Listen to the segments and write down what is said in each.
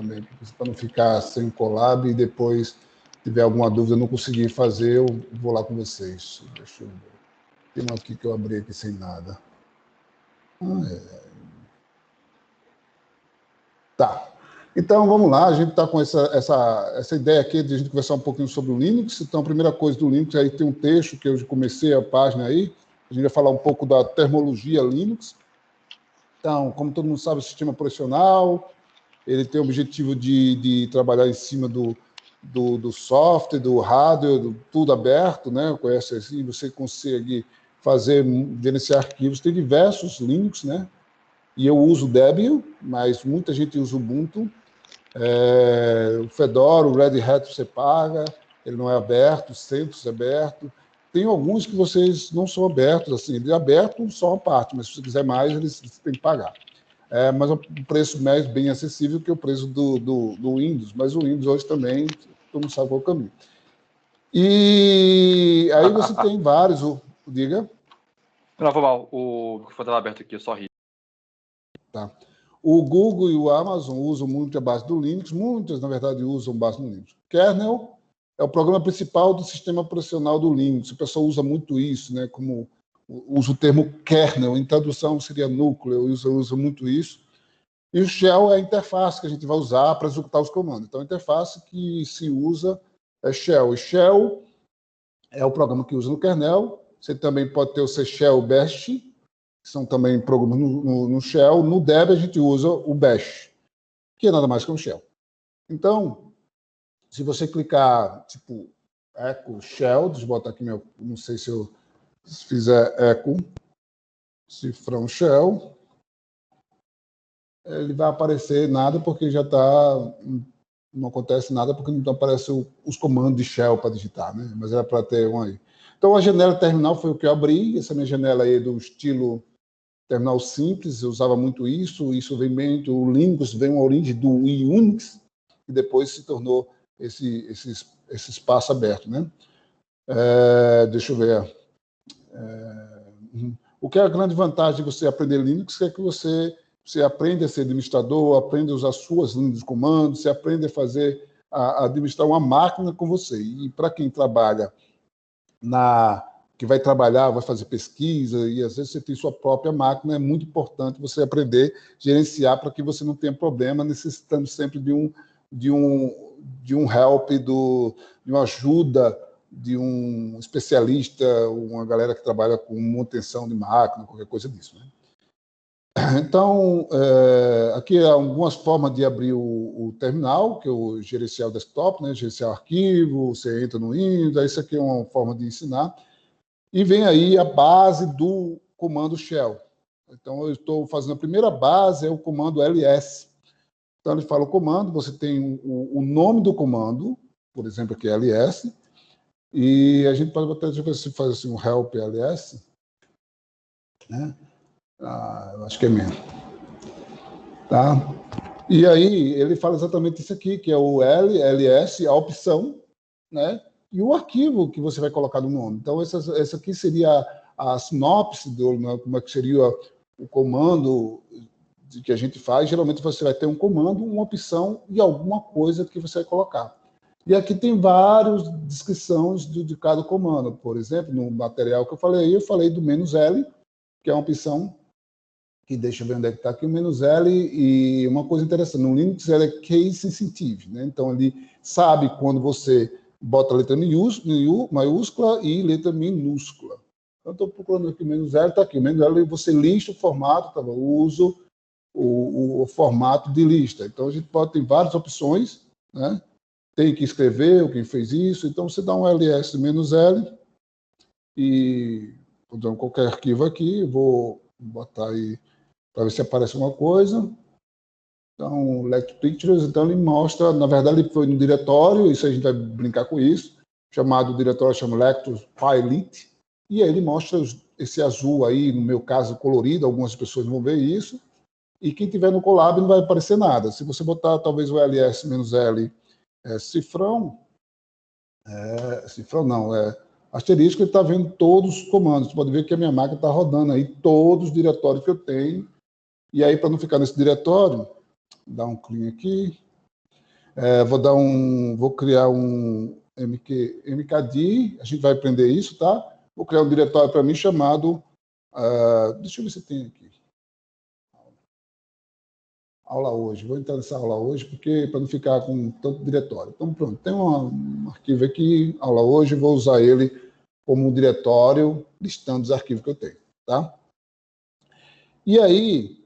também, para não ficar sem Colab e depois, se tiver alguma dúvida, não conseguir fazer, eu vou lá com vocês. Deixa eu ver. Tem uma aqui que eu abri aqui sem nada. Tá. Então, vamos lá. A gente está com essa ideia aqui de a gente conversar um pouquinho sobre o Linux. Então, a primeira coisa do Linux, aí tem um texto que eu comecei a página aí. A gente vai falar um pouco da termologia Linux. Então, como todo mundo sabe, o sistema operacional, ele tem o objetivo de trabalhar em cima do software, do hardware, tudo aberto, né? Conhece assim, você consegue gerenciar arquivos. Tem diversos Linux, né? E eu uso o Debian, mas muita gente usa o Ubuntu. O Fedora, o Red Hat você paga, ele não é aberto, o CentOS é aberto. Tem alguns que vocês não são abertos, assim, ele é aberto só uma parte, mas se você quiser mais, eles têm que pagar. Mas é um preço bem acessível, que é o preço do Windows, mas o Windows hoje também, todo mundo sabe qual é o caminho. E aí você tem vários, diga. Não, foi mal, o microfone estava aberto aqui, eu só ri. Tá. O Google e o Amazon usam muito a base do Linux, muitas, na verdade, usam base do Linux. Kernel é o programa principal do sistema operacional do Linux. O pessoal usa muito isso, né? Como usa o termo kernel, em tradução seria núcleo, usa muito isso. E o shell é a interface que a gente vai usar para executar os comandos. Então, a interface que se usa é shell. E shell é o programa que usa no kernel. Você também pode ter o C Shell Bash, que são também programas no shell. No Debian a gente usa o bash, que é nada mais que um shell. Então, se você clicar, tipo, echo shell, deixa eu botar aqui não sei se eu fizer echo, cifrão shell, ele vai aparecer nada porque já está, não acontece nada porque não aparece os comandos de shell para digitar, né? Mas era para ter um aí. Então, a janela terminal foi o que eu abri, essa minha janela aí do estilo terminal simples, eu usava muito isso vem bem do Linux, vem uma origem do Unix, e depois se tornou esse espaço aberto, né? Deixa eu ver. O que é a grande vantagem de você aprender Linux é que você aprende a ser administrador, aprende a usar suas linhas de comando, você aprende a administrar uma máquina com você. E para quem trabalha que vai trabalhar, vai fazer pesquisa, e às vezes você tem sua própria máquina, é muito importante você aprender a gerenciar para que você não tenha problema necessitando sempre de um help, de uma ajuda de um especialista, uma galera que trabalha com manutenção de máquina, qualquer coisa disso, né? Então, aqui há algumas formas de abrir o terminal, que é o gerenciar o desktop, né? Gerenciar o arquivo, você entra no Windows, isso aqui é uma forma de ensinar. E vem aí a base do comando shell. Então, eu estou fazendo a primeira base, é o comando ls. Então, ele fala o comando, você tem o nome do comando, por exemplo, aqui é ls, e a gente pode botar, deixa eu ver se faz assim, um help ls, né? Eu acho que é mesmo. Tá? E aí, ele fala exatamente isso aqui, que é o ls, a opção, né? E o arquivo que você vai colocar no nome. Então, essa aqui seria a sinopse, né? Como é que seria o comando que a gente faz. Geralmente, você vai ter um comando, uma opção e alguma coisa que você vai colocar. E aqui tem várias descrições de cada comando. Por exemplo, no material que eu falei do "-l", que é uma opção que, deixa eu ver onde é que está aqui, o "-l", e uma coisa interessante, no Linux ele é case sensitive, né? Então, ele sabe quando você bota a letra maiúscula e letra minúscula. Então, estou procurando aqui o "-l", está aqui. O "-l", você lista o formato, eu uso o formato de lista. Então, a gente pode ter várias opções, né? Tem que escrever quem fez isso. Então, você dá um ls "-l e vou dar qualquer arquivo aqui, vou botar aí para ver se aparece alguma coisa. Então, Lect Pictures, então ele mostra, na verdade, ele foi no diretório, isso a gente vai brincar com isso, chamado, o diretório chama Lectus Pilot, e aí ele mostra esse azul aí, no meu caso, colorido, algumas pessoas vão ver isso, e quem tiver no Colab não vai aparecer nada. Se você botar, talvez, o ls-l cifrão não, asterisco, ele está vendo todos os comandos. Você pode ver que a minha máquina está rodando aí todos os diretórios que eu tenho. E aí, para não ficar nesse diretório, dá um clean aqui, Vou criar um mkd, a gente vai aprender isso, tá? Vou criar um diretório para mim chamado, deixa eu ver se tem aqui. Aula hoje, vou entrar nessa aula hoje, porque para não ficar com tanto diretório. Então, pronto, tem um arquivo aqui, aula hoje, vou usar ele como um diretório, listando os arquivos que eu tenho, tá? E aí,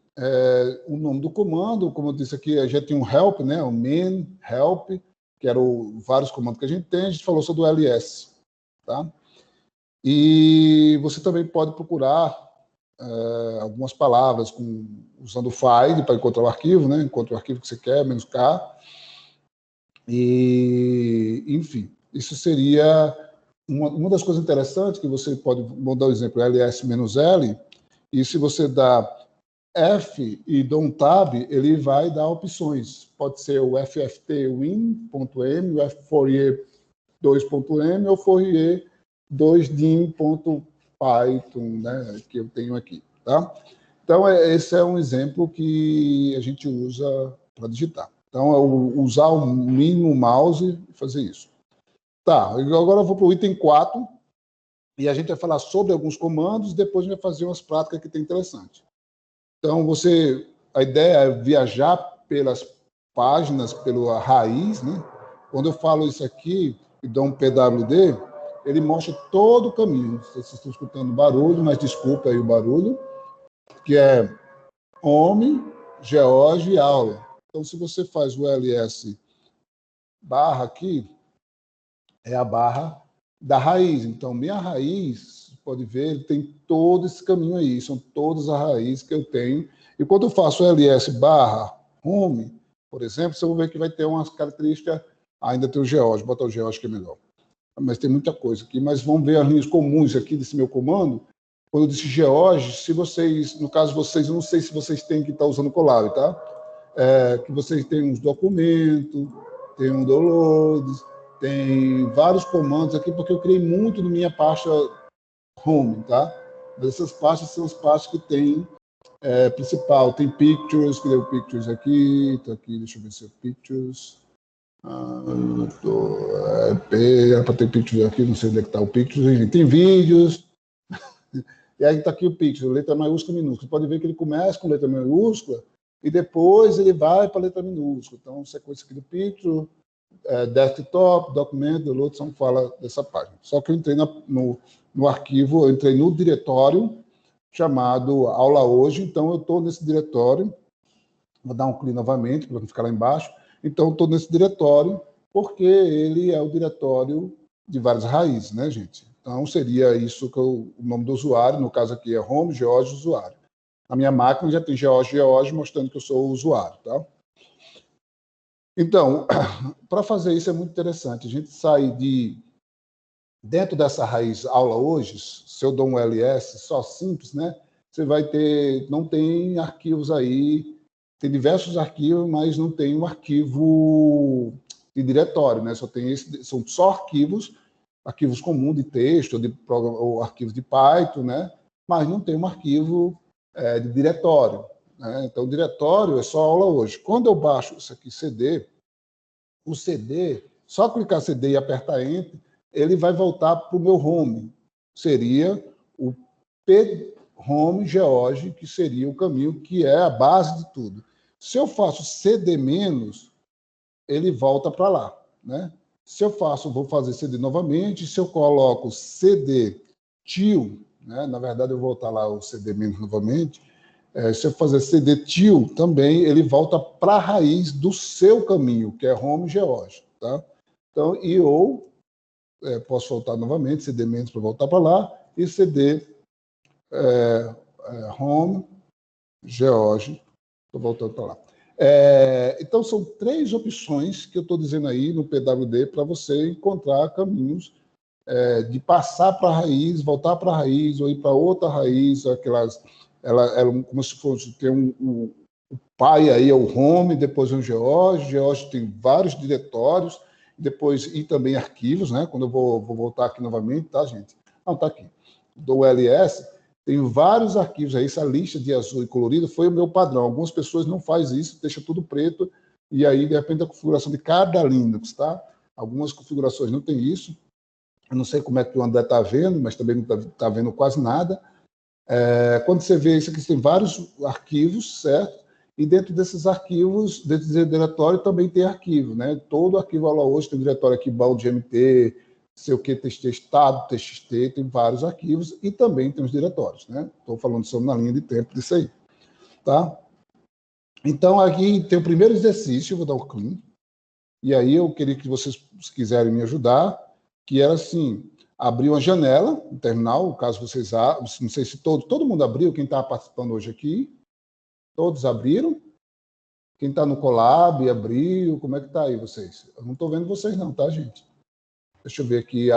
o nome do comando, como eu disse aqui, a gente tem um help, né? O main help, que eram vários comandos que a gente tem, a gente falou sobre o ls, tá? E você também pode procurar algumas palavras usando o find para encontrar o arquivo, né? Encontra o arquivo que você quer, -k. E, enfim, isso seria uma das coisas interessantes que você pode, vou dar o exemplo, ls-l, e se você dá F e dá um tab, ele vai dar opções. Pode ser o fftvin.m, o f4e2.m ou fourier2dim.python, né, que eu tenho aqui, tá? Então, esse é um exemplo que a gente usa para digitar. Então, usar o mínimo mouse e fazer isso. Tá, agora eu vou para o item 4, e a gente vai falar sobre alguns comandos, depois a gente vai fazer umas práticas que tem interessante. Então, a ideia é viajar pelas páginas, pela raiz, né? Quando eu falo isso aqui e dou um PWD, ele mostra todo o caminho. Vocês estão escutando barulho, mas desculpa aí o barulho, que é home, geog e aula. Então, se você faz o ls barra aqui, é a barra da raiz. Então, minha raiz, pode ver, ele tem todo esse caminho aí. São todas as raízes que eu tenho. E quando eu faço ls barra home, por exemplo, você vai ver que vai ter umas características, ainda tem o geog, bota o geog que é melhor. Mas tem muita coisa aqui. Mas vamos ver as linhas comuns aqui desse meu comando. Quando eu disse geog, se vocês, no caso de vocês, eu não sei se vocês têm que estar usando o Colab, tá? Que vocês têm uns documentos, tem um download, tem vários comandos aqui, porque eu criei muito na minha pasta home, tá? Mas essas pastas são as pastas que tem principal. Tem pictures, que deu pictures aqui, tá aqui, deixa eu ver se é pictures. Era para ter pictures aqui, não sei onde é que está o pictures. Tem vídeos. E aí está aqui o picture, letra maiúscula e minúscula. Você pode ver que ele começa com letra maiúscula e depois ele vai para a letra minúscula. Então, sequência aqui do picture, desktop, documento, download, só fala dessa página. Só que eu entrei no arquivo, eu entrei no diretório chamado aula hoje, então eu estou nesse diretório, vou dar um clique novamente para não ficar lá embaixo, então eu estou nesse diretório porque ele é o diretório de várias raízes, né, gente? Então seria isso que o nome do usuário, no caso aqui é home, geog, usuário. Na minha máquina já tem geog, mostrando que eu sou o usuário, tá? Então, para fazer isso é muito interessante. A gente sai dentro dessa raiz aula hoje, se eu dou um ls só simples, né? Você vai ter, não tem arquivos aí, tem diversos arquivos, mas não tem um arquivo de diretório, né? Só tem são só arquivos comuns de texto, ou arquivos de Python, né? Mas não tem um arquivo de diretório, né? Então, o diretório é só aula hoje. Quando eu baixo isso aqui, CD, o CD, só clicar CD e apertar Enter, ele vai voltar para o meu home. Seria o p-home geog, que seria o caminho que é a base de tudo. Se eu faço CD-, ele volta para lá, né? Se eu vou fazer CD novamente, se eu coloco CD til, né? Na verdade eu vou voltar lá o CD- novamente, se eu fazer CD til também, ele volta para a raiz do seu caminho, que é home geog, tá? Então, posso voltar novamente, CD- para voltar para lá, e CD home geog, estou voltando para lá. Então, são 3 opções que eu estou dizendo aí no PWD para você encontrar caminhos de passar para a raiz, voltar para a raiz, ou ir para outra raiz, aquelas, ela como se fosse ter o pai aí, é o home, depois é o geog tem vários diretórios, depois e também arquivos, né? Quando eu vou voltar aqui novamente, tá, gente? Não, tá aqui. Do ls, tem vários arquivos aí, essa lista de azul e colorido foi o meu padrão. Algumas pessoas não fazem isso, deixa tudo preto, e aí depende da configuração de cada Linux, tá? Algumas configurações não tem isso. Eu não sei como é que o André está vendo, mas também não está vendo quase nada. Quando você vê isso aqui, tem vários arquivos, certo? E dentro desses arquivos, dentro desse diretório, também tem arquivo, né? Todo arquivo aula hoje tem um diretório aqui, balde.mt, sei o que, txt, estado, txt, tem vários arquivos e também tem os diretórios, né? Estou falando só na linha de tempo disso aí, tá? Então, aqui tem o primeiro exercício, vou dar um clean, e aí eu queria que vocês, se quiserem me ajudar, que era assim, abrir uma janela, um terminal, caso vocês abram, não sei se todo mundo abriu, quem está participando hoje aqui, todos abriram? Quem está no Colab, abriu, como é que está aí vocês? Eu não estou vendo vocês não, tá, gente? Deixa eu ver aqui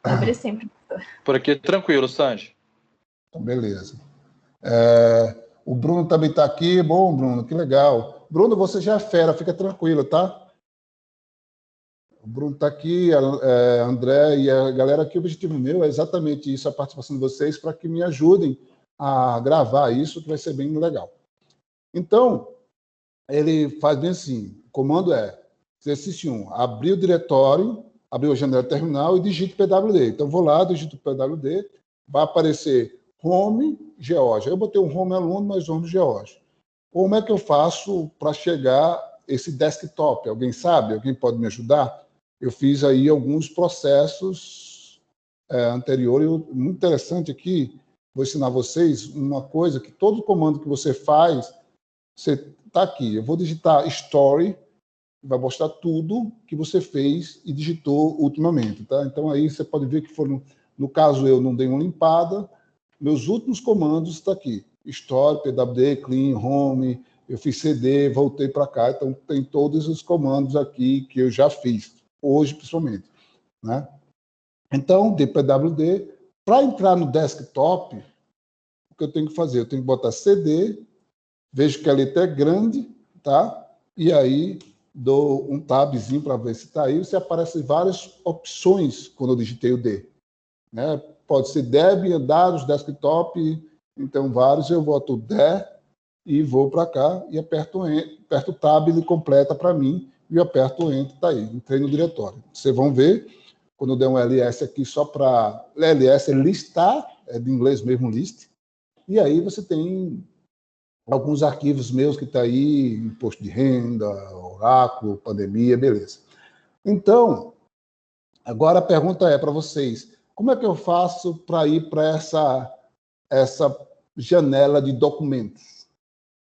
Abri sempre. Por aqui, tranquilo, Sandy. Então, beleza. O Bruno também está aqui. Bom, Bruno, que legal. Bruno, você já é fera, fica tranquilo, tá? O Bruno está aqui, André e a galera aqui. O objetivo meu é exatamente isso, a participação de vocês, para que me ajudem a gravar isso, que vai ser bem legal. Então, ele faz bem assim. O comando é exercício 1, abrir o diretório, abrir a janela terminal e digite PWD. Então, vou lá, digito PWD, vai aparecer home Georgia. Eu botei um home aluno, mas home Georgia. Como é que eu faço para chegar esse desktop? Alguém sabe? Alguém pode me ajudar? Eu fiz aí alguns processos anteriores. Muito interessante aqui, vou ensinar vocês uma coisa, que todo comando que você faz, você está aqui. Eu vou digitar story, vai mostrar tudo que você fez e digitou ultimamente, tá? Então aí você pode ver que foram, no caso eu não dei uma limpada, meus últimos comandos estão aqui, story, pwd, clean, home, eu fiz cd, voltei para cá, então tem todos os comandos aqui que eu já fiz, hoje principalmente, né? Então, dpwd, para entrar no desktop, o que eu tenho que fazer? Eu tenho que botar cd, vejo que a letra é grande, tá? E aí dou um tabzinho para ver se está aí, se aparecem várias opções quando eu digitei o D. Né? Pode ser Debian, dados, desktop, então vários, eu boto D e vou para cá e aperto o Tab, ele completa para mim, e eu aperto o Enter, está aí, entrei no diretório. Vocês vão ver, quando eu der um ls aqui só para... ls é listar, é de inglês mesmo, list, e aí você tem alguns arquivos meus que estão aí, imposto de renda, oráculo, pandemia, beleza. Então, agora a pergunta é para vocês, como é que eu faço para ir para essa janela de documentos?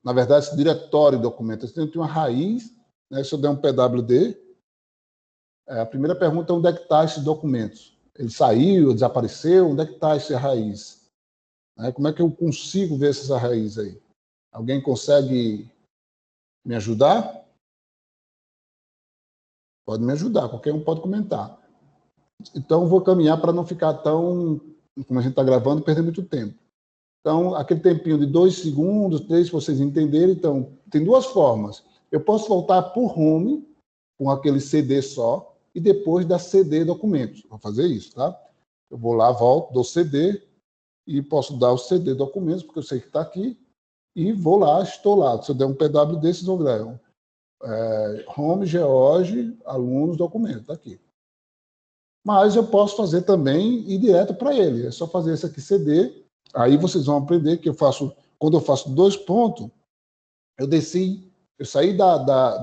Na verdade, esse diretório de documentos. Eu tenho uma raiz, né, se eu der um PWD, a primeira pergunta é onde é que está esses documentos? Ele saiu, desapareceu? Onde é que está essa raiz? Como é que eu consigo ver essa raiz aí? Alguém consegue me ajudar? Pode me ajudar, qualquer um pode comentar. Então, vou caminhar para não ficar tão, como a gente está gravando, perder muito tempo. Então, aquele tempinho de 2 segundos, 3, para vocês entenderem. Então, tem duas formas. Eu posso voltar por home, com aquele CD só, e depois dar CD documentos. Vou fazer isso, tá? Eu vou lá, volto, dou CD, e posso dar o CD documentos, porque eu sei que está aqui, e vou lá, estou lá. Se eu der um PWD, vocês vão ver. Home, George, alunos, documento, está aqui. Mas eu posso fazer também e ir direto para ele. É só fazer esse aqui CD. Aí vocês vão aprender que eu faço, quando eu faço 2 pontos, eu saí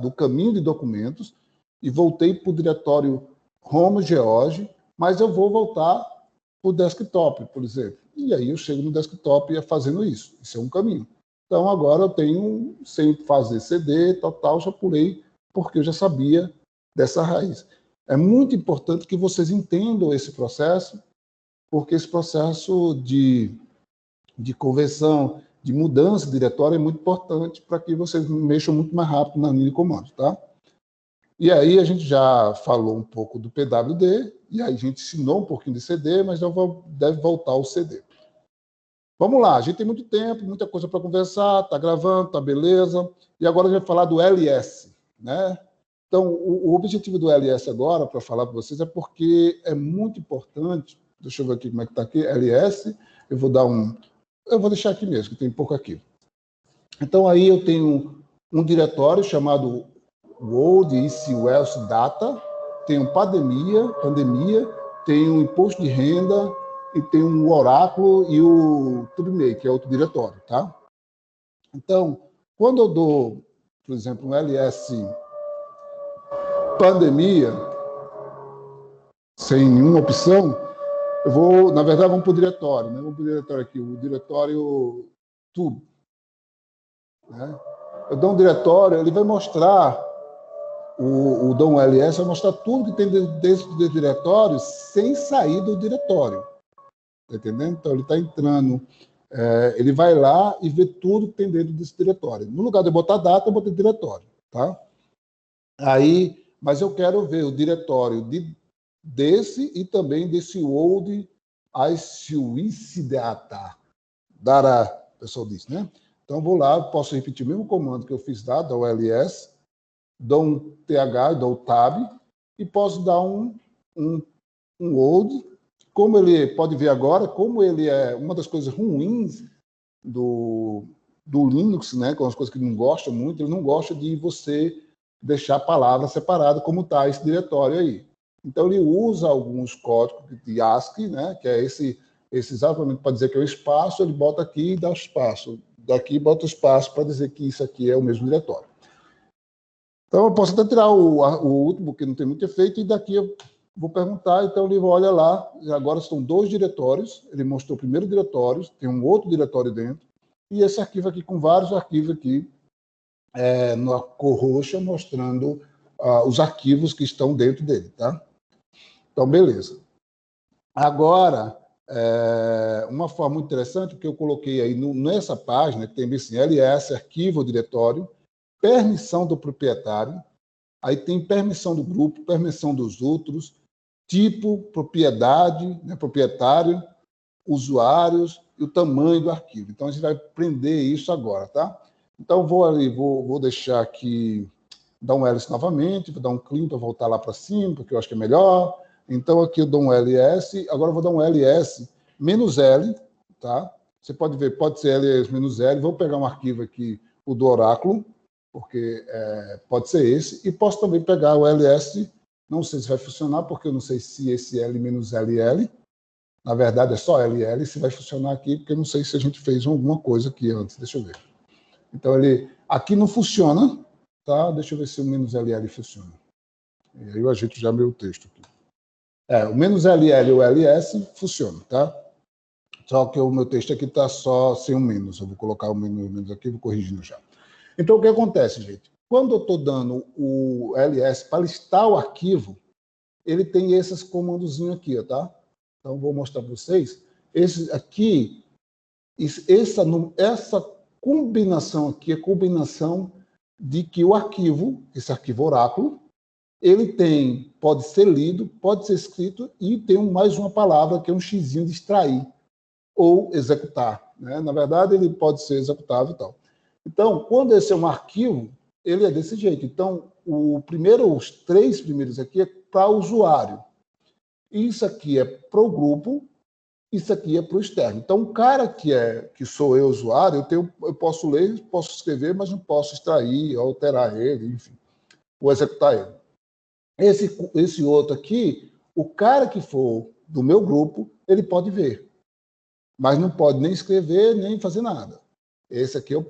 do caminho de documentos e voltei para o diretório Home, George, mas eu vou voltar para o desktop, por exemplo. E aí eu chego no desktop fazendo isso. Isso é um caminho. Então, agora eu tenho, sem fazer CD, total, já pulei, porque eu já sabia dessa raiz. É muito importante que vocês entendam esse processo, porque esse processo de conversão, de mudança de diretório é muito importante para que vocês mexam muito mais rápido na linha de comando, tá? E aí a gente já falou um pouco do PWD, e aí a gente ensinou um pouquinho de CD, mas deve voltar ao CD. Vamos lá, a gente tem muito tempo, muita coisa para conversar, está gravando, está beleza. E agora a gente vai falar do LS, né? Então, o objetivo do LS agora, para falar para vocês, é porque é muito importante. Deixa eu ver aqui como é que está aqui, LS. Eu vou deixar aqui mesmo, que tem pouco aqui. Então, aí eu tenho um diretório chamado World, ICU, else, data, tem um pandemia, tem um imposto de renda e tem um oráculo e o TubeMake, que é outro diretório, tá? Então, quando eu dou, por exemplo, um ls pandemia, sem nenhuma opção, eu vou, na verdade, vamos para o diretório, né? Vamos para o diretório aqui, o diretório tudo. Né? Eu dou um diretório, ele vai mostrar, o dom ls vai mostrar tudo que tem dentro do diretório sem sair do diretório. Tá entendendo? Então, ele está entrando, ele vai lá e vê tudo que tem dentro desse diretório. No lugar de eu botar data, eu botei diretório. Tá? Aí, mas eu quero ver o diretório desse e também desse old data. Dara, o pessoal disse, né? Então, vou lá, posso repetir o mesmo comando que eu fiz lá, da ls, dou um th, dou tab, e posso dar um old. Como ele pode ver agora, como ele é uma das coisas ruins do Linux, né, com as coisas que ele não gosta muito, ele não gosta de você deixar a palavra separada, como está esse diretório aí. Então, ele usa alguns códigos de ASCII, né, que é esse exatamente para dizer que é o espaço, ele bota aqui e dá o espaço. Daqui bota o espaço para dizer que isso aqui é o mesmo diretório. Então, eu posso até tirar o último, que não tem muito efeito, e daqui eu vou perguntar, então ele olha lá, agora estão 2 diretórios, ele mostrou o primeiro diretório, tem um outro diretório dentro, e esse arquivo aqui com vários arquivos aqui, na cor roxa, mostrando os arquivos que estão dentro dele, tá? Então, beleza. Agora, uma forma muito interessante, que eu coloquei aí nessa página, que tem assim, ls, arquivo, diretório, permissão do proprietário, aí tem permissão do grupo, permissão dos outros, tipo, propriedade, né, proprietário, usuários e o tamanho do arquivo. Então, a gente vai prender isso agora, tá? Então, vou deixar aqui, dar um ls novamente, vou dar um clean para voltar lá para cima, porque eu acho que é melhor. Então, aqui eu dou um ls, agora eu vou dar um ls -l, tá? Você pode ver, pode ser ls -l, vou pegar um arquivo aqui, o do oráculo, porque pode ser esse, e posso também pegar o ls, não sei se vai funcionar, porque eu não sei se esse L -LL, na verdade é só LL, se vai funcionar aqui, porque eu não sei se a gente fez alguma coisa aqui antes, deixa eu ver. Então, aqui não funciona, tá? Deixa eu ver se o -LL funciona. E aí eu ajeito já meu texto aqui. O -LL e o LS funciona, tá? Só que o meu texto aqui está só sem o menos, eu vou colocar o menos aqui, vou corrigindo já. Então, o que acontece, gente? Quando eu estou dando o ls para listar o arquivo, ele tem esses comandozinhos aqui, tá? Então, vou mostrar para vocês. Esse aqui, essa combinação aqui é combinação de que o arquivo, esse arquivo oráculo, ele pode ser lido, pode ser escrito e tem mais uma palavra que é um xizinho de extrair ou executar. Né? Na verdade, ele pode ser executável e tal. Então, quando esse é um arquivo, ele é desse jeito. Então, os 3 primeiros aqui é para o usuário. Isso aqui é para o grupo, isso aqui é para o externo. Então, o cara que sou eu, usuário, eu posso ler, posso escrever, mas não posso extrair, alterar ele, enfim, ou executar ele. Esse outro aqui, o cara que for do meu grupo, ele pode ver, mas não pode nem escrever, nem fazer nada. Esse aqui eu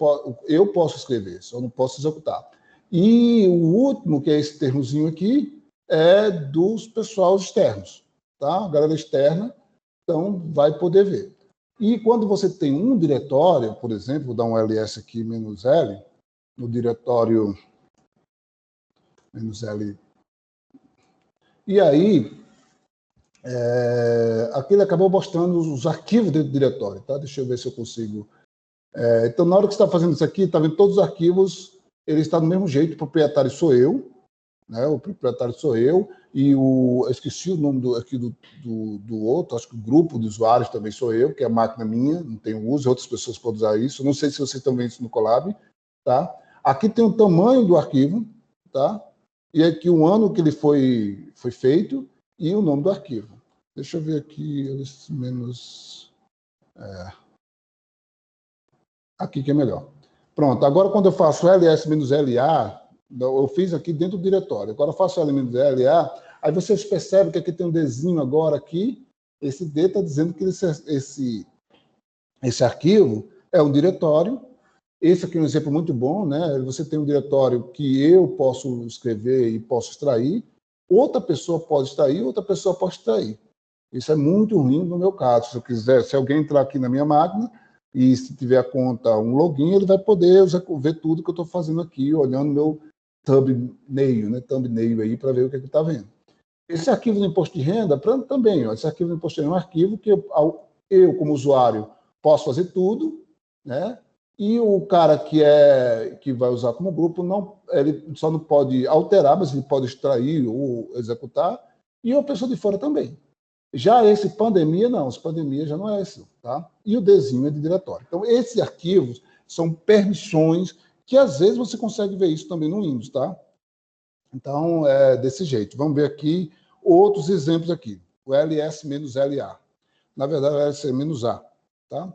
posso escrever, só não posso executar. E o último, que é esse termozinho aqui, é dos pessoal externos. Tá? A galera externa, então, vai poder ver. E quando você tem um diretório, por exemplo, vou dar um ls aqui, -l, no diretório -l. E aí, aqui ele acabou mostrando os arquivos dentro do diretório. Tá? Deixa eu ver se eu consigo. Então, na hora que você está fazendo isso aqui, está vendo todos os arquivos, ele está do mesmo jeito, o proprietário sou eu, né? O proprietário sou eu, e eu esqueci o nome do outro, acho que o grupo de usuários também sou eu, que é a máquina minha, não tenho uso, outras pessoas podem usar isso, não sei se vocês estão vendo isso no Colab, tá? Aqui tem o tamanho do arquivo, tá? E aqui o ano que ele foi feito e o nome do arquivo. Deixa eu ver aqui, menos... Aqui que é melhor. Pronto, agora quando eu faço ls -la, Eu fiz aqui dentro do diretório. Agora eu faço o elemento de LA, aí vocês percebem que aqui tem um Dzinho agora aqui. Esse D está dizendo que esse arquivo é um diretório. Esse aqui é um exemplo muito bom, né? Você tem um diretório que eu posso escrever e posso extrair, outra pessoa pode extrair, outra pessoa pode extrair. Isso é muito ruim no meu caso. Se eu quiser, se alguém entrar aqui na minha máquina e se tiver a conta, um login, ele vai poder ver tudo que eu estou fazendo aqui, olhando meu thumbnail, né? Thumbnail aí para ver o que ele está vendo. Esse arquivo do imposto de renda, também, ó, esse arquivo do imposto de renda é um arquivo que eu como usuário, posso fazer tudo, né? E o cara que vai usar como grupo, ele só não pode alterar, mas ele pode extrair ou executar, e a pessoa de fora também. Já esse pandemia, não, esse pandemia já não é esse, tá? E o Dzinho é de diretório. Então, esses arquivos são permissões que, às vezes, você consegue ver isso também no Windows, tá? Então, é desse jeito. Vamos ver aqui outros exemplos aqui. O ls-la. Na verdade, o ls-a, tá?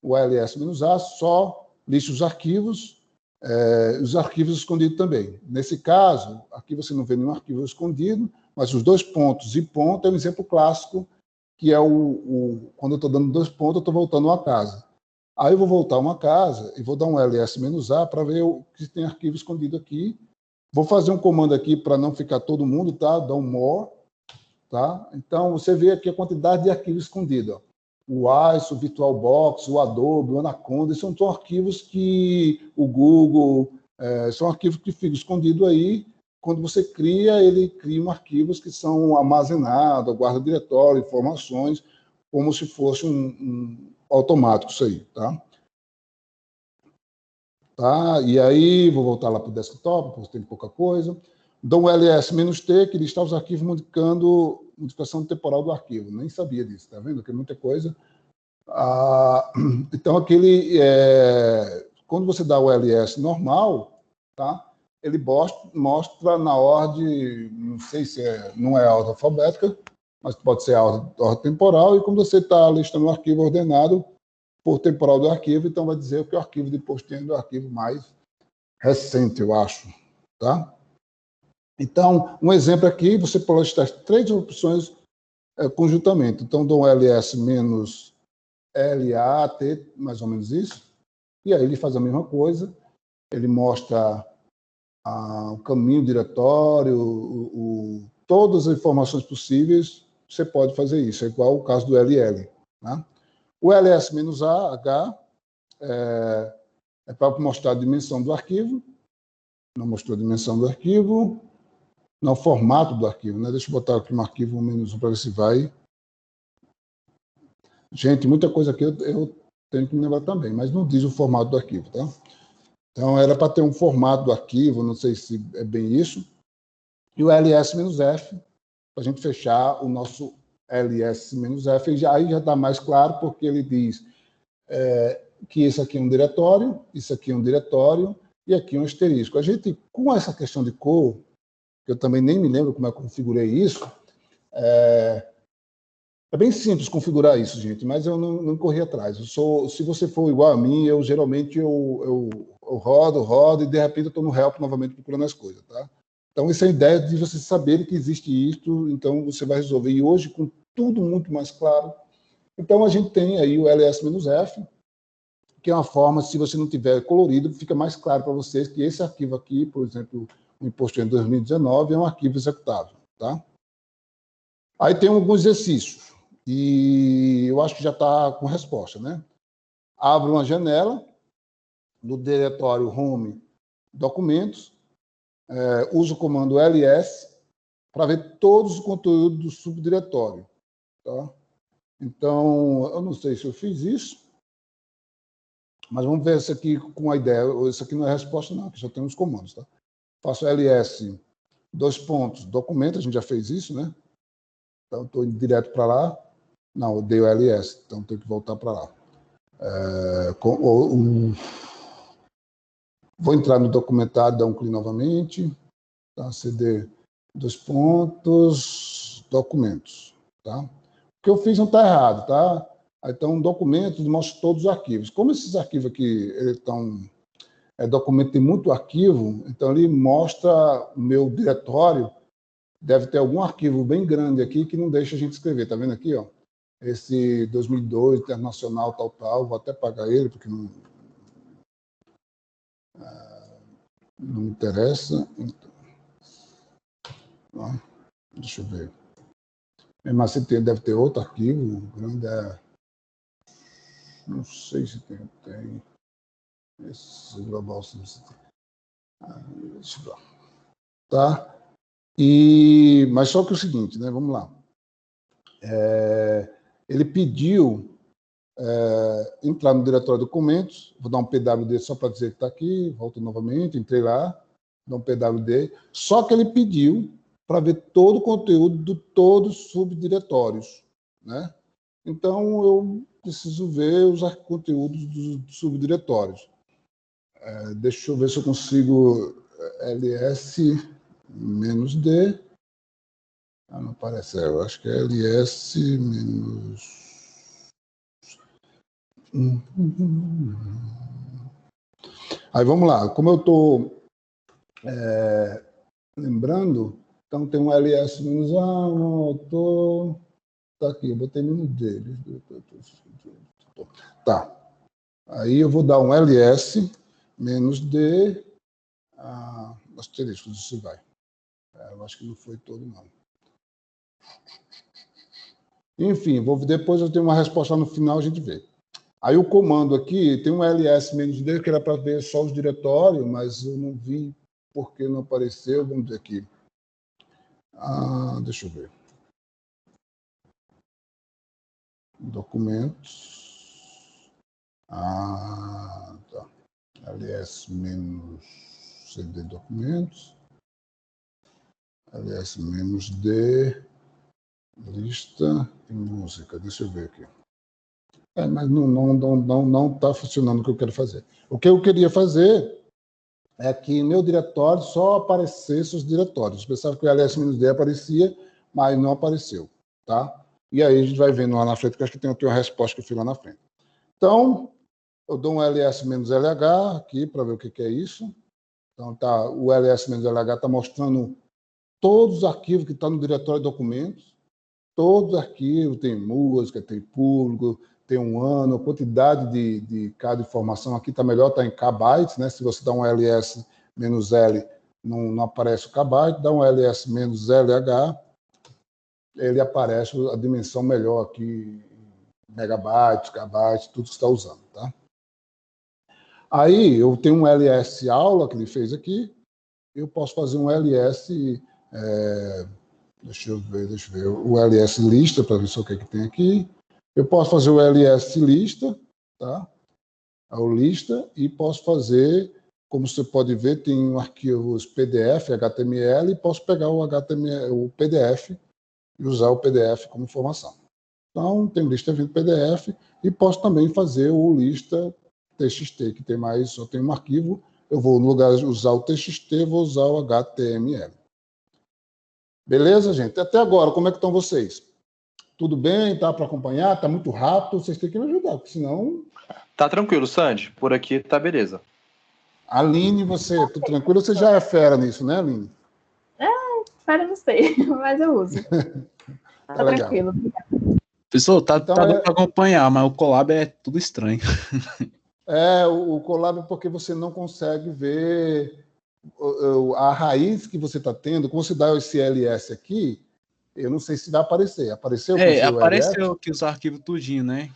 O ls-a só lista os arquivos escondidos também. Nesse caso, aqui você não vê nenhum arquivo escondido, mas os dois pontos e ponto é um exemplo clássico, que é quando eu estou dando 2 pontos, eu estou voltando uma casa. Aí eu vou voltar uma casa e vou dar um ls-a para ver se tem arquivo escondido aqui. Vou fazer um comando aqui para não ficar todo mundo, tá? Dá um more, tá? Então, você vê aqui a quantidade de arquivos escondidos. O ISO, o VirtualBox, o Adobe, o Anaconda, são arquivos que o Google, são arquivos que ficam escondidos aí. Quando você cria, ele cria arquivos que são armazenados, guarda diretório, informações, como se fosse um automático isso aí, tá? Tá? E aí, vou voltar lá para o desktop, porque tem pouca coisa. Dou um ls-t, que lista os arquivos indicando modificação temporal do arquivo. Nem sabia disso, tá vendo? Que é muita coisa. Então, quando você dá o ls normal, tá? Ele mostra na ordem, não sei se não é a ordem alfabética, mas pode ser a ordem temporal, e quando você está listando o arquivo ordenado por temporal do arquivo, então vai dizer que o arquivo de imposto de renda é o arquivo mais recente, eu acho, tá? Então, um exemplo aqui, você pode listar 3 opções conjuntamente. Então, dou um ls-lat, mais ou menos isso, e aí ele faz a mesma coisa, ele mostra o caminho diretório, todas as informações possíveis, você pode fazer isso, é igual o caso do LL. Né? O ls-h é para mostrar a dimensão do arquivo, não mostrou a dimensão do arquivo, não, o formato do arquivo, né? Deixa eu botar aqui um arquivo -1 para ver se vai. Gente, muita coisa aqui eu tenho que me lembrar também, mas não diz o formato do arquivo, tá? Então, era para ter um formato do arquivo, não sei se é bem isso. E o ls-f, para a gente fechar o nosso ls-f, aí já está mais claro, porque ele diz que esse aqui é um diretório, isso aqui é um diretório, e aqui é um asterisco. A gente, com essa questão de cor, que eu também nem me lembro como é que eu configurei isso, é bem simples configurar isso, gente, mas eu não corri atrás. Se você for igual a mim, geralmente eu rodo e de repente eu estou no help novamente procurando as coisas, tá? Então, essa é a ideia de você saber que existe isso, então você vai resolver. E hoje, com tudo muito mais claro, então a gente tem aí o ls-f, que é uma forma, se você não tiver colorido, fica mais claro para vocês que esse arquivo aqui, por exemplo, o imposto de 2019, é um arquivo executável, tá? Aí tem alguns exercícios, e eu acho que já está com resposta, né? Abre uma janela no diretório Home Documentos, usa o comando ls para ver todos os conteúdos do subdiretório, tá? Então, eu não sei se eu fiz isso, mas vamos ver isso aqui com a ideia. Isso aqui não é resposta, não, que só tem os comandos, tá? Faço ls, documento, a gente já fez isso, né? Então, estou indo direto para lá. Não, eu dei o ls, então tenho que voltar para lá. Vou entrar no documentário, dar um clique novamente. Tá? cd, documentos. Tá? O que eu fiz não está errado, tá? Então, documentos mostra todos os arquivos. Como esses arquivos aqui estão documento tem muito arquivo, então ele mostra o meu diretório, deve ter algum arquivo bem grande aqui que não deixa a gente escrever. Tá vendo aqui, ó? Esse 2002, internacional, tal, vou até pagar ele, porque não me interessa. Então, deixa eu ver. Mesmo assim, deve ter outro arquivo grande. Não sei se tem. Esse Global System. Deixa eu ver. Tá? Mas só que é o seguinte, né? Vamos lá. Ele pediu entrar no diretório de documentos, vou dar um PWD só para dizer que está aqui, volto novamente, entrei lá, dá um PWD, só que ele pediu para ver todo o conteúdo de todos os subdiretórios, né? Então, eu preciso ver os conteúdos dos subdiretórios. Deixa eu ver se eu consigo ls-d. Não aparece, eu acho que é ls- Aí vamos lá, como eu estou lembrando, então tem um ls-a, tá aqui, eu botei -d. Tá. Aí eu vou dar um ls-d, asterisco, se vai. Eu acho que não foi todo, não. Enfim, depois eu tenho uma resposta no final, a gente vê. Aí o comando aqui tem um ls-d, que era para ver só os diretórios, mas eu não vi porque não apareceu. Vamos ver aqui. Deixa eu ver. Documentos. Tá. ls-cd documentos. ls-d lista e música. Deixa eu ver aqui. Mas não está funcionando o que eu quero fazer. O que eu queria fazer é que meu diretório só aparecesse os diretórios. Eu pensava que o ls-d aparecia, mas não apareceu. Tá? E aí a gente vai vendo lá na frente, que eu acho que tem uma resposta que eu fiz lá na frente. Então, eu dou um ls-lh aqui para ver o que é isso. Então, o ls-lh está mostrando todos os arquivos que estão no diretório de documentos. Todos os arquivos, tem música, tem público, tem um ano, a quantidade de cada informação aqui está melhor, está em kbytes, né? Se você dá um ls-l, não aparece o kbyte, dá um ls-lh, ele aparece a dimensão melhor aqui, megabytes, kbytes, tudo que você está usando, tá? Aí eu tenho um ls aula que ele fez aqui, eu posso fazer um ls, deixa eu ver, o ls lista para ver só o que tem aqui. Eu posso fazer o ls lista, tá? O lista, e posso fazer, como você pode ver, tem arquivos PDF, HTML, e posso pegar o PDF e usar o PDF como informação. Então, tem lista vindo PDF, e posso também fazer o lista TXT, que tem só tem um arquivo. Eu vou, no lugar de usar o TXT, vou usar o HTML. Beleza, gente? Até agora, como é que estão vocês? Tudo bem? Tá para acompanhar? Tá muito rápido? Vocês têm que me ajudar, porque senão... Tá tranquilo, Sandy. Por aqui tá beleza. Aline, você, tudo tranquilo? Você já é fera nisso, né, Aline? Fera não sei, mas eu uso. Tá legal. tranquilo. Pessoal, tá dando para acompanhar, mas o Colab é tudo estranho. O Colab é porque você não consegue ver a raiz que você está tendo. Quando você dá esse ls aqui, eu não sei se vai aparecer. Apareceu? Apareceu aqui os arquivos tudinho, né?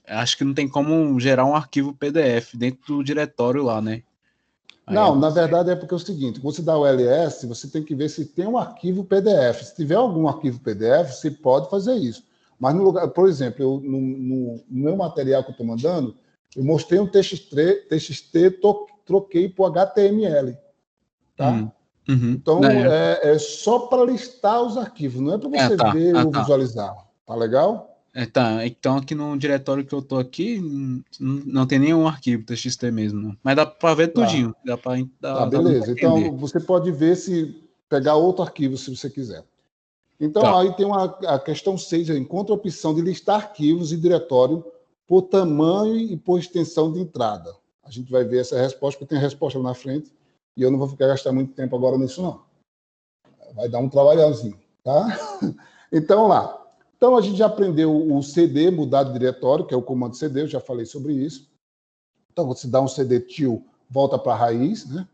Acho que não tem como gerar um arquivo PDF dentro do diretório lá, né? Não, na verdade é porque é o seguinte, quando você dá o ls, você tem que ver se tem um arquivo PDF. Se tiver algum arquivo PDF, você pode fazer isso. Mas no lugar, por exemplo, no meu material que eu estou mandando, eu mostrei um TXT, troquei para o HTML. Tá? Então, é só para listar os arquivos, não é para você ver ou visualizar. Tá legal? Então aqui no diretório que eu tô aqui, não tem nenhum arquivo TXT mesmo, não. Mas dá para ver tudinho. Beleza. Então, você pode ver pegar outro arquivo, se você quiser. Então, aí tem a questão 6, encontra a opção de listar arquivos e diretório por tamanho e por extensão de entrada. A gente vai ver essa resposta, porque tem a resposta lá na frente, e eu não vou ficar gastando muito tempo agora nisso, não. Vai dar um trabalhãozinho, tá? Então, lá. Então, a gente já aprendeu o CD, mudar de diretório, que é o comando CD, eu já falei sobre isso. Então, você dá um CD tio, volta para a raiz, né?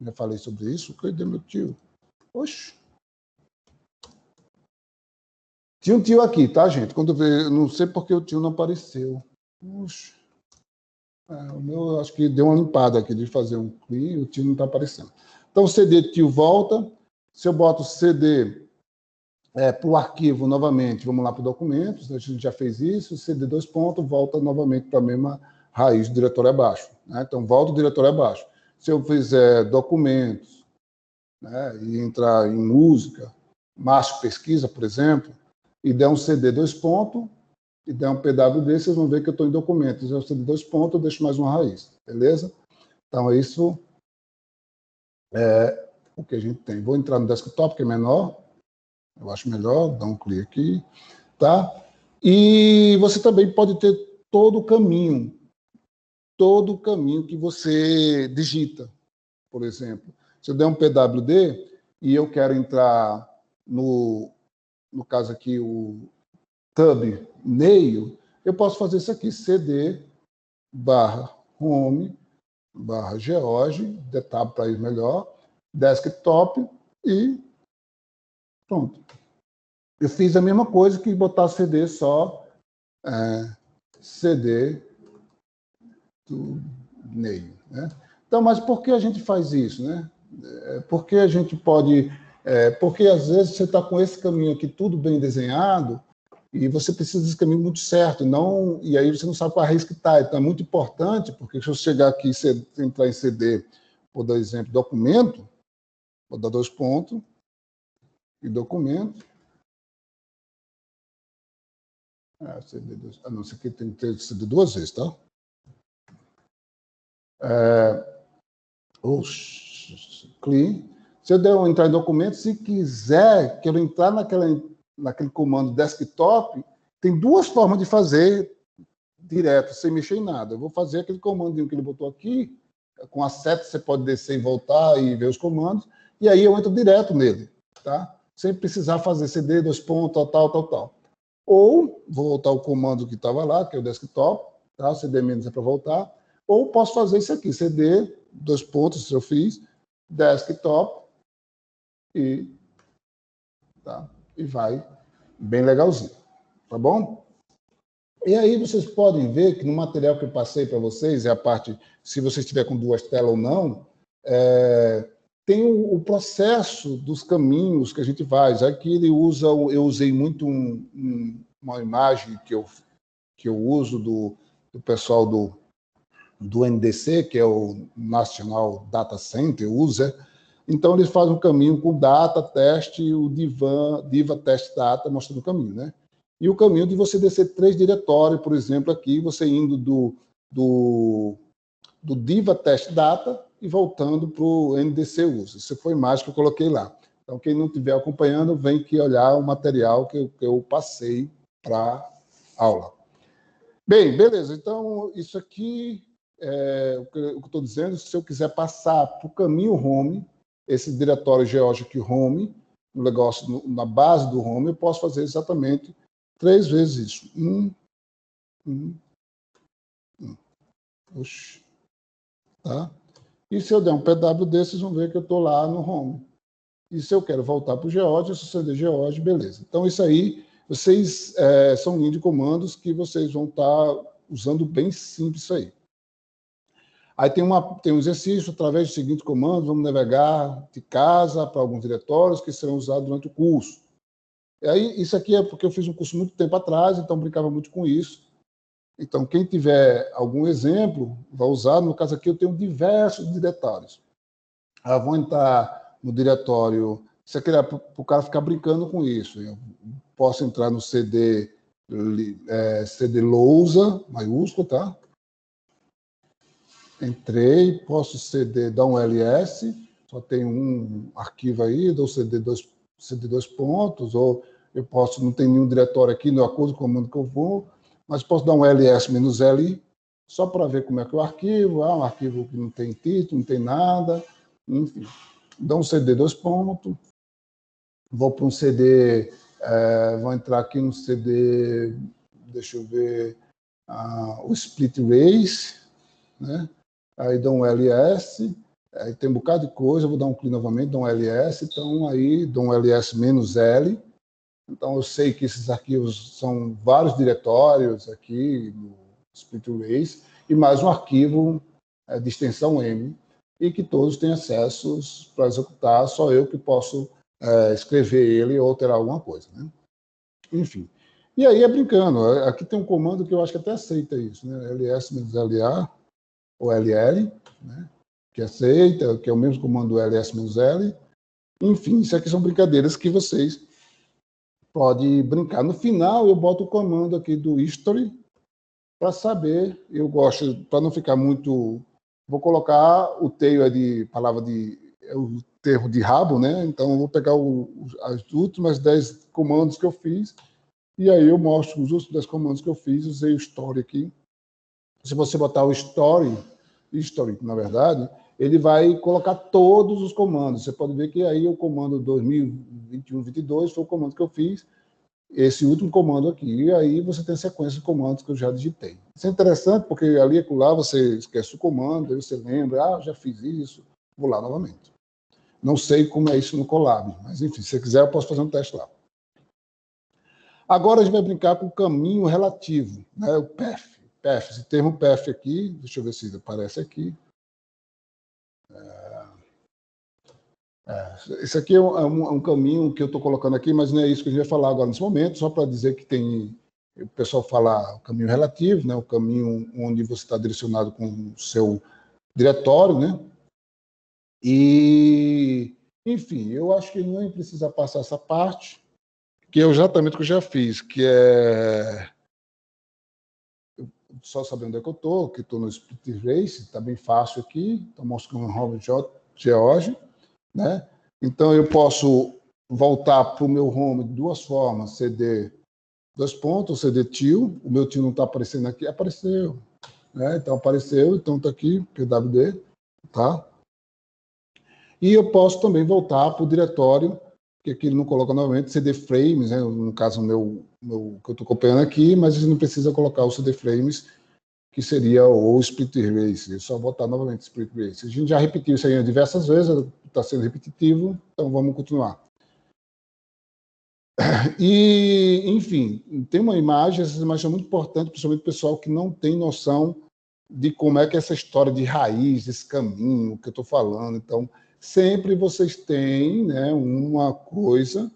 Já falei sobre isso. Cadê meu tio? Oxe. Tinha um tio aqui, tá, gente? Quando eu vejo, não sei porque o tio não apareceu. Oxe. O meu, acho que deu uma limpada aqui de fazer um clique, o tio não está aparecendo. Então, o CD tio volta. Se eu boto o CD para o arquivo novamente, vamos lá para documentos, a gente já fez isso, o CD 2 pontos volta novamente para a mesma raiz do diretório abaixo. Né? Então, volta o diretório abaixo. Se eu fizer documentos, né, e entrar em música, macho pesquisa, por exemplo, e der um CD 2 pontos, e der um PWD, vocês vão ver que eu estou em documentos. Eu CD 2 pontos, eu deixo mais uma raiz. Beleza? Então, isso é o que a gente tem. Vou entrar no desktop, que é menor. Eu acho melhor, dar um clique aqui. Tá? E você também pode ter todo o caminho que você digita. Por exemplo, se eu der um PWD e eu quero entrar no caso aqui, o tab nail, eu posso fazer isso aqui, cd /home /george, tab para ir melhor, desktop e pronto. Eu fiz a mesma coisa que botar cd só, cd do nail, né? Então, mas por que a gente faz isso, né? Porque a gente pode... porque às vezes você está com esse caminho aqui tudo bem desenhado e você precisa desse caminho muito certo, não, e aí você não sabe qual a raiz que está. Então é muito importante, porque se eu chegar aqui e entrar em CD, vou dar exemplo, documento, vou dar 2 pontos, e documento. CD2, não, isso aqui tem que ter CD 2 vezes, tá? Clean. Se eu entrar em documentos, se quiser que eu entrar naquele comando desktop, tem 2 formas de fazer direto, sem mexer em nada. Eu vou fazer aquele comandinho que ele botou aqui, com a seta você pode descer e voltar e ver os comandos, e aí eu entro direto nele, tá? Sem precisar fazer CD, 2 pontos, tal. Ou vou voltar ao comando que estava lá, que é o desktop, tá? CD- é para voltar. Ou posso fazer isso aqui, CD, 2 pontos, se eu fiz, desktop, e vai bem legalzinho, tá bom? E aí vocês podem ver que no material que eu passei para vocês, é a parte, se você estiver com 2 telas ou não, tem o processo dos caminhos que a gente faz. Aqui ele usa, eu usei muito uma imagem que eu uso do pessoal do NDC, que é o National Data Center, usa. Então, eles fazem um caminho com data, teste, o diva teste data, mostrando o caminho, né? E o caminho de você descer 3 diretórios, por exemplo, aqui, você indo do diva teste data e voltando para o NDC usa. Isso foi mais que eu coloquei lá. Então, quem não estiver acompanhando, vem aqui olhar o material que eu passei para a aula. Bem, beleza. Então, isso aqui é o que eu estou dizendo. Se eu quiser passar para o caminho home, esse diretório geológico home, no negócio, na base do home, eu posso fazer exatamente 3 vezes isso. Oxi. Tá? E se eu der um PWD, vocês vão ver que eu estou lá no home. E se eu quero voltar para o Geode, eu suceder Geode, beleza. Então, isso aí, vocês são linhas de comandos que vocês vão estar usando bem simples isso aí. Aí tem um exercício, através dos seguintes comandos, vamos navegar de casa para alguns diretórios que serão usados durante o curso. E aí, isso aqui é porque eu fiz um curso muito tempo atrás, então brincava muito com isso. Então, quem tiver algum exemplo, vai usar. No caso aqui, eu tenho diversos diretórios. Vou entrar no diretório, isso aqui é para o cara ficar brincando com isso. Eu posso entrar no CD lousa, maiúsculo, tá? Entrei, posso dar um ls, só tem um arquivo aí, dou CD 2 pontos, ou eu posso, não tem nenhum diretório aqui, no acordo com o comando que eu vou, mas posso dar um ls-l, só para ver como é que é o arquivo. Um arquivo que não tem título, não tem nada, enfim. Dou um CD 2 pontos, vou para um CD, vou entrar aqui no CD, deixa eu ver, o Split Race, né? Aí dou um LS, aí tem um bocado de coisa, vou dar um clique novamente, dou um LS, então aí dou um LS-L. Então eu sei que esses arquivos são vários diretórios aqui no Split Race, e mais um arquivo de extensão M, e que todos têm acesso para executar, só eu que posso escrever ele ou alterar alguma coisa, né? Enfim. E aí é brincando, aqui tem um comando que eu acho que até aceita isso, né? ls-la ou ll, né? Que aceita, que é o mesmo comando ls-l. Enfim, isso aqui são brincadeiras que vocês podem brincar. No final, eu boto o comando aqui do history para saber, eu gosto, para não ficar muito... Vou colocar o tail de palavra o termo de rabo, né? Então, eu vou pegar as últimas 10 comandos que eu fiz, e aí eu mostro os últimos 10 comandos que eu fiz, usei o story aqui. Se você botar o history, na verdade, ele vai colocar todos os comandos. Você pode ver que aí o comando 2021-22 foi o comando que eu fiz, esse último comando aqui, e aí você tem a sequência de comandos que eu já digitei. Isso é interessante, porque ali e lá você esquece o comando, aí você lembra, já fiz isso, vou lá novamente. Não sei como é isso no Colab, mas enfim, se você quiser eu posso fazer um teste lá. Agora a gente vai brincar com o caminho relativo, né? O path. Esse termo path aqui, deixa eu ver se aparece aqui. Esse aqui é um caminho que eu estou colocando aqui, mas não é isso que a gente vai falar agora nesse momento, só para dizer que tem, o pessoal fala o caminho relativo, né, o caminho onde você está direcionado com o seu diretório, né? E, enfim, eu acho que não precisa passar essa parte, que é exatamente o que eu já fiz, que é só saber onde é que eu estou, que estou no Split Race, está bem fácil aqui, estou mostrando o Home George, né? Então, eu posso voltar para o meu home de duas formas, CD 2 pontos, CD tio, o meu tio não está aparecendo aqui, apareceu, né? Então apareceu, então está aqui, PWD, tá? E eu posso também voltar para o diretório, que aqui ele não coloca novamente, CD frames, né? No caso, meu que eu estou copiando aqui, mas a gente não precisa colocar o CD frames, que seria o Split Race, é só botar novamente Split Race. A gente já repetiu isso aí diversas vezes, está sendo repetitivo, então vamos continuar. E, enfim, tem uma imagem, essa imagem é muito importante, principalmente o pessoal que não tem noção de como é que é essa história de raiz, esse caminho que eu estou falando. Então, sempre vocês têm, né, uma coisa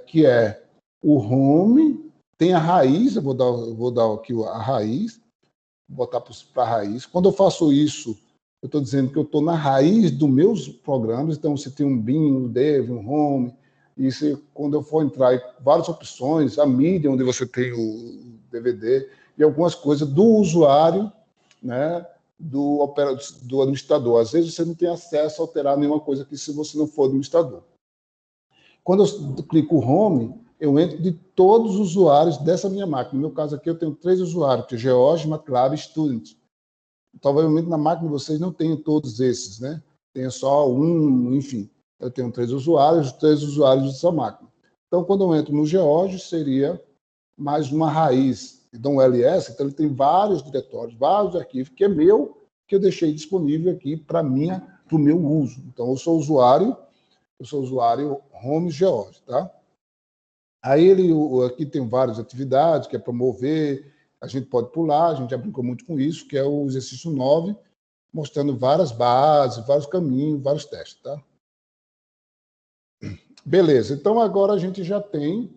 que é o home, tem a raiz, eu vou dar aqui a raiz, vou botar para a raiz. Quando eu faço isso, eu estou dizendo que eu estou na raiz dos meus programas, então você tem um bin, um dev, um home, e quando eu for entrar em várias opções, a mídia, onde você tem o DVD, e algumas coisas do usuário, né, do administrador. Às vezes você não tem acesso a alterar nenhuma coisa aqui se você não for administrador. Quando eu clico Home, eu entro de todos os usuários dessa minha máquina. No meu caso aqui, eu tenho 3 usuários, que é George, MATLAB e Student. Provavelmente na máquina de vocês não tem todos esses, né? Tem só um, enfim. Eu tenho 3 usuários, 3 usuários dessa máquina. Então, quando eu entro no George, seria mais uma raiz. Então, o LS, então ele tem vários diretórios, vários arquivos, que é meu, que eu deixei disponível aqui para o meu uso. Então, eu sou usuário Home George, tá? Aí aqui tem várias atividades, que é promover, a gente pode pular, a gente já brincou muito com isso, que é o exercício 9, mostrando várias bases, vários caminhos, vários testes, tá? Beleza, então agora a gente já tem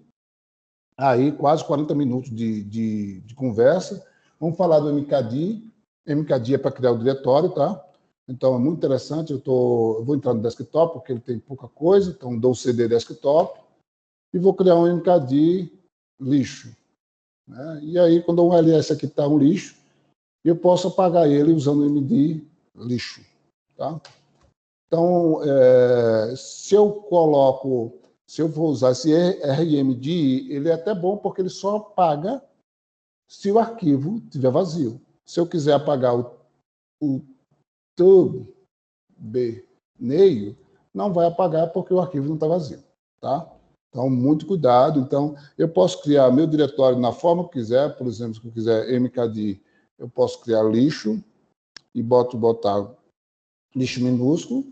aí quase 40 minutos de conversa. Vamos falar do MKD. MKD é para criar o diretório, tá? Então é muito interessante. Eu vou entrar no desktop, porque ele tem pouca coisa, então dou o CD desktop e vou criar um MKD lixo, né? E aí, quando um LS aqui está um lixo, eu posso apagar ele usando o MD lixo, tá? Então, se eu vou usar esse RMD, ele é até bom porque ele só apaga se o arquivo estiver vazio. Se eu quiser apagar o tub nail, não vai apagar porque o arquivo não está vazio, tá? Então, muito cuidado. Então, eu posso criar meu diretório na forma que quiser. Por exemplo, se eu quiser mkdir, eu posso criar lixo e botar lixo minúsculo.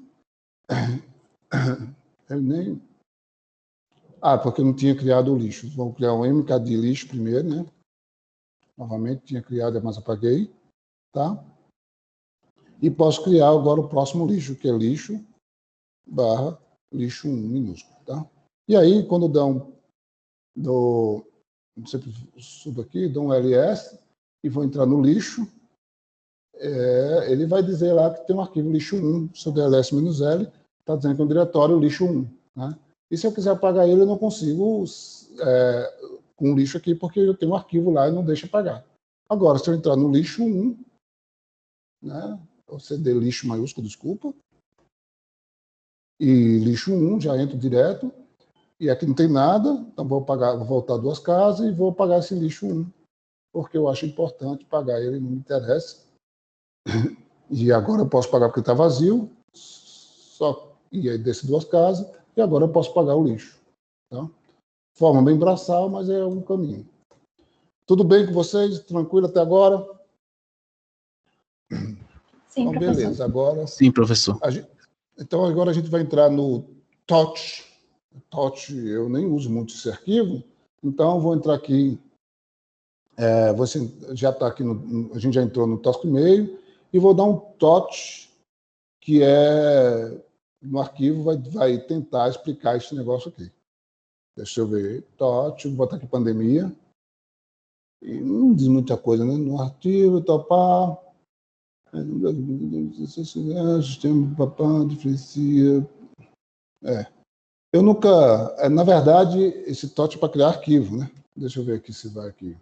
Eu nem... porque eu não tinha criado o lixo. Vou criar um mkdir lixo primeiro, né? Novamente, tinha criado, mas apaguei, tá? E posso criar agora o próximo lixo, que é lixo barra lixo 1 minúsculo, tá? E aí, quando sempre subo aqui, dou um ls e vou entrar no lixo, ele vai dizer lá que tem um arquivo lixo 1, se eu der ls-l, está dizendo que é um diretório lixo 1, né? E se eu quiser apagar ele, eu não consigo com o lixo aqui, porque eu tenho um arquivo lá e não deixa apagar. Agora, se eu entrar no lixo 1, né, ou CD lixo maiúsculo, desculpa, e lixo 1, já entro direto, e aqui não tem nada, então vou voltar 2 casas e vou apagar esse lixo 1, porque eu acho importante pagar ele, não me interessa. E agora eu posso pagar porque está vazio, e aí desce 2 casas, e agora eu posso pagar o lixo. Tá? Forma bem braçal, mas é um caminho. Tudo bem com vocês? Tranquilo até agora? Sim, então, professor. beleza. Agora, Sim, professor. Então, agora a gente vai entrar no TOT. TOT, eu nem uso muito esse arquivo, então vou entrar aqui. Você já está aqui, a gente já entrou no TOT e-mail, e vou dar um TOT, que no arquivo vai tentar explicar esse negócio aqui. Deixa eu ver. TOT, vou botar aqui pandemia. E não diz muita coisa, né? No arquivo, topar. Sistema papá diferencia. Eu nunca. Na verdade, esse TOT é para criar arquivo, né? Deixa eu ver aqui se vai aqui.